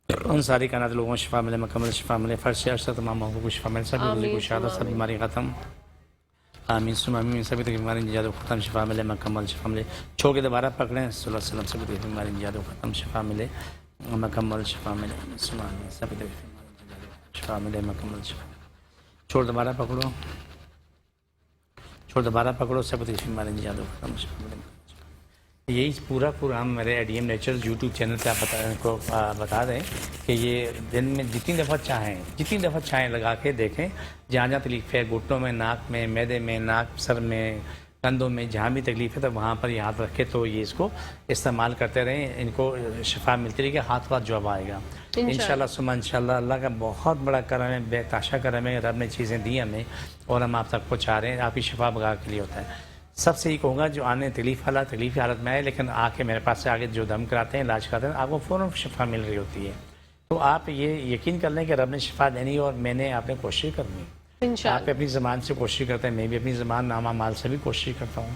A: ان ساری کائنات لوگوں کو شفا ملے, مکمل شفا ملے. فرش سے ارشد تمام لوگوں کو شفا ملے, سبھی کو شہادت, سب بیماری ختم. آمین ثم آمین. سبھی تک بیماری نجات و ختم, شفا ملے, مکمل شفا ملے. چھوڑ کے دوبارہ پکڑیں. صلی اللہ علیہ وسلم. سبھی تک بیماری نجات و ختم, شفا ملے, مکمل شفا ملے. ثم آمین. سبھی تک شفا ملے, مکمل شفا. چھوڑ دوبارہ پکڑو, چھوڑ دوبارہ پکڑو. سب تک بیماری نجات و ختم, شفا ملے. یہی پورا پروگرام میرے ایڈیم نیچر یوٹیوب چینل پہ آپ بتا دیں کہ یہ دن میں جتنی دفعہ چاہیں لگا کے دیکھیں. جہاں جہاں تکلیف ہے, گھٹنوں میں, ناک میں, معدے میں, ناک, سر میں, کندھوں میں جہاں بھی تکلیف ہے تو وہاں پر یہ ہاتھ رکھے تو یہ اس کو استعمال کرتے رہیں, ان کو شفا ملتی رہے گی, ہاتھ جو اب آئے گا انشاءاللہ ثم انشاءاللہ. اللہ کا بہت بڑا کرم ہے, بے تحاشا کرم ہے, رب نے چیزیں دی ہمیں اور ہم آپ تک پہنچا رہے ہیں. آپ کی شفا بغا کے لیے ہوتا ہے. سب سے یہ کہوں گا جو آنے تکلیفی حالت میں آئے لیکن آ کے میرے پاس سے آگے جو دم کراتے ہیں, علاج کراتے ہیں, آپ کو فوراً شفا مل رہی ہوتی ہے. تو آپ یہ یقین کر لیں کہ رب نے شفا دینی اور میں نے آپ نے کوشش کرنی. آپ اپنی زبان سے کوشش کرتے ہیں, میں بھی اپنی زبان نامہ مال سے بھی کوشش کرتا ہوں.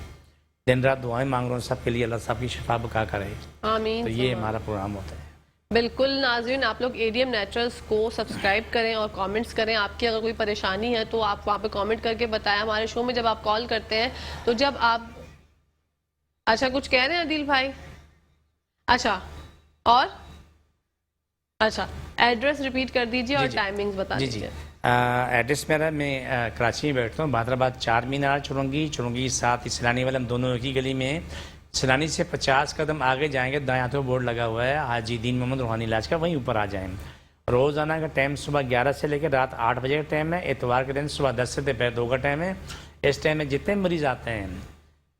A: دن رات دعائیں مانگ رہا ہوں سب کے لیے, اللہ سب کی شفا بقا کرے.
B: آمین.
A: تو یہ ہمارا پروگرام ہوتا ہے.
B: بالکل ناظرین, آپ لوگ ADM نیچرلز کو سبسکرائب کریں اور کامنٹس کریں. آپ کی اگر کوئی پریشانی ہے تو آپ وہاں پہ کامنٹ کر کے بتائیں. ہمارے شو میں جب آپ کال کرتے ہیں تو جب آپ اچھا کچھ کہہ رہے ہیں عدیل بھائی, اچھا اور اچھا ایڈریس ریپیٹ کر دیجیے اور ٹائمنگز بتا دیجیے.
A: ایڈریس میرا, میں کراچی میں بیٹھتا ہوں, بہادرآباد 4 مینار, چرونگی 7 سیلانی والے, ہم دونوں ایک ہی گلی میں ہیں. سیلانی سے 50 قدم آگے جائیں گے, دائیں ہاتھ میں بورڈ لگا ہوا ہے حاجی دین محمد روحانی علاج کا, وہیں اوپر آ جائیں. روزانہ کا ٹائم صبح 11 سے لے کے رات 8 بجے کا ٹائم ہے. اتوار کے دن صبح 10 سے دوپہر 2 کا ٹائم ہے. اس ٹائم میں جتنے مریض آتے ہیں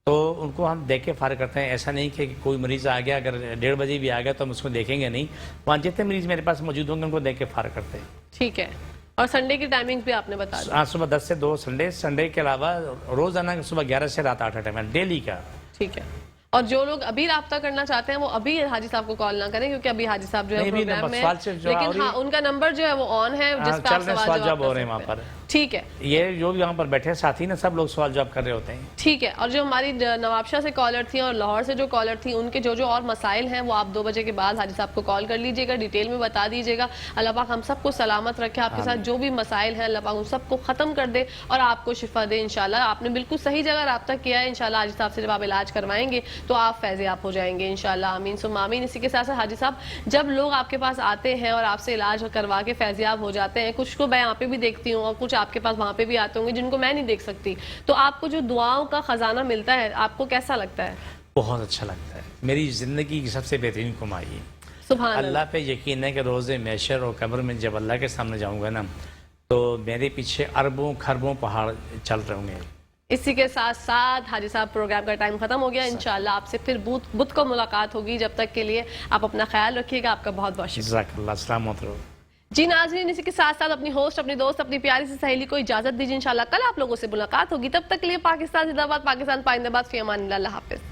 A: تو ان کو ہم دیکھ کے فارغ کرتے ہیں. ایسا نہیں کہ کوئی مریض آ گیا, اگر 1:30 بجے بھی آ گیا تو ہم اس کو دیکھیں گے نہیں. وہاں جتنے مریض میرے پاس موجود ہوں گے ان کو دیکھ کے فارغ کرتے ہیں.
B: ٹھیک ہے. اور سنڈے کی ٹائمنگ بھی آپ نے بتا دی.
A: ہاں, صبح 10 سے 2 سنڈے کے علاوہ روزانہ صبح 11 سے رات 8 کا ٹائم ہے ڈیلی کا.
B: ٹھیک ہے. اور جو لوگ ابھی رابطہ کرنا چاہتے ہیں وہ ابھی حاجی صاحب کو کال نہ کریں کیونکہ ابھی حاجی صاحب جو ہے پروگرام میں, لیکن ہاں ان کا نمبر جو ہے وہ آن ہے جس پہ آپ سوال جواب
A: ہو رہے ہیں وہاں پر.
B: ٹھیک ہے.
A: یہ جو بھی وہاں پر بیٹھے ساتھی نا سب لوگ سوال جواب کر رہے ہوتے ہیں.
B: ٹھیک ہے. اور جو ہماری نوابشاہ سے کالر تھی اور لاہور سے جو کالر تھی ان کے جو اور مسائل ہیں وہ آپ 2 بجے کے بعد حاجی صاحب کو کال کر لیجیے گا, ڈیٹیل میں بتا دیجیے گا. اللہ پاک ہم سب کو سلامت رکھے, آپ کے ساتھ جو بھی مسائل ہیں اللہ پاک ان سب کو ختم کر دے اور آپ کو شفا دے انشاءاللہ. آپ نے بالکل صحیح جگہ رابطہ کیا ہے. انشاءاللہ حاجی صاحب سے جب آپ علاج کروائیں گے تو آپ فیضیاب ہو جائیں گے انشاءاللہ. آمین ثم آمین. اسی کے ساتھ ساتھ حاجی صاحب جب لوگ آپ کے پاس آتے ہیں اور آپ سے علاج کروا کے فیضیاب ہو جاتے ہیں, کچھ کو میں یہاں پہ بھی دیکھتی ہوں اور کچھ آپ کے پاس وہاں پہ بھی آتے ہوں گے جن کو میں نہیں دیکھ سکتی, تو آپ کو جو دعاؤں کا خزانہ ملتا ہے آپ کو کیسا لگتا ہے؟
A: بہت اچھا لگتا ہے. میری زندگی کی سب سے بہترین کمائی.
B: سبحان
A: اللہ پہ یقین ہے کہ روز محشر اور قبر میں جب اللہ کے سامنے جاؤں گا نا تو میرے پیچھے اربوں خربوں پہاڑ چل رہے ہوں گے.
B: اسی کے ساتھ ساتھ حاجی صاحب پروگرام کا ٹائم ختم ہو گیا. انشاءاللہ آپ سے پھر بدھ کو ملاقات ہوگی. جب تک کے لیے آپ اپنا خیال رکھیے گا. آپ کا بہت بہت شکریہ.
A: جزاک اللہ. السلام علیکم.
B: جی ناظرین, اسی کے ساتھ ساتھ اپنی ہوسٹ, اپنی دوست, اپنی پیاری سی سہیلی کو اجازت دیجیے. انشاءاللہ کل آپ لوگوں سے ملاقات ہوگی. تب تک کے لیے پاکستان زندہ باد, پاکستان پائندہ باد, فی امان اللہ. اللہ حافظ.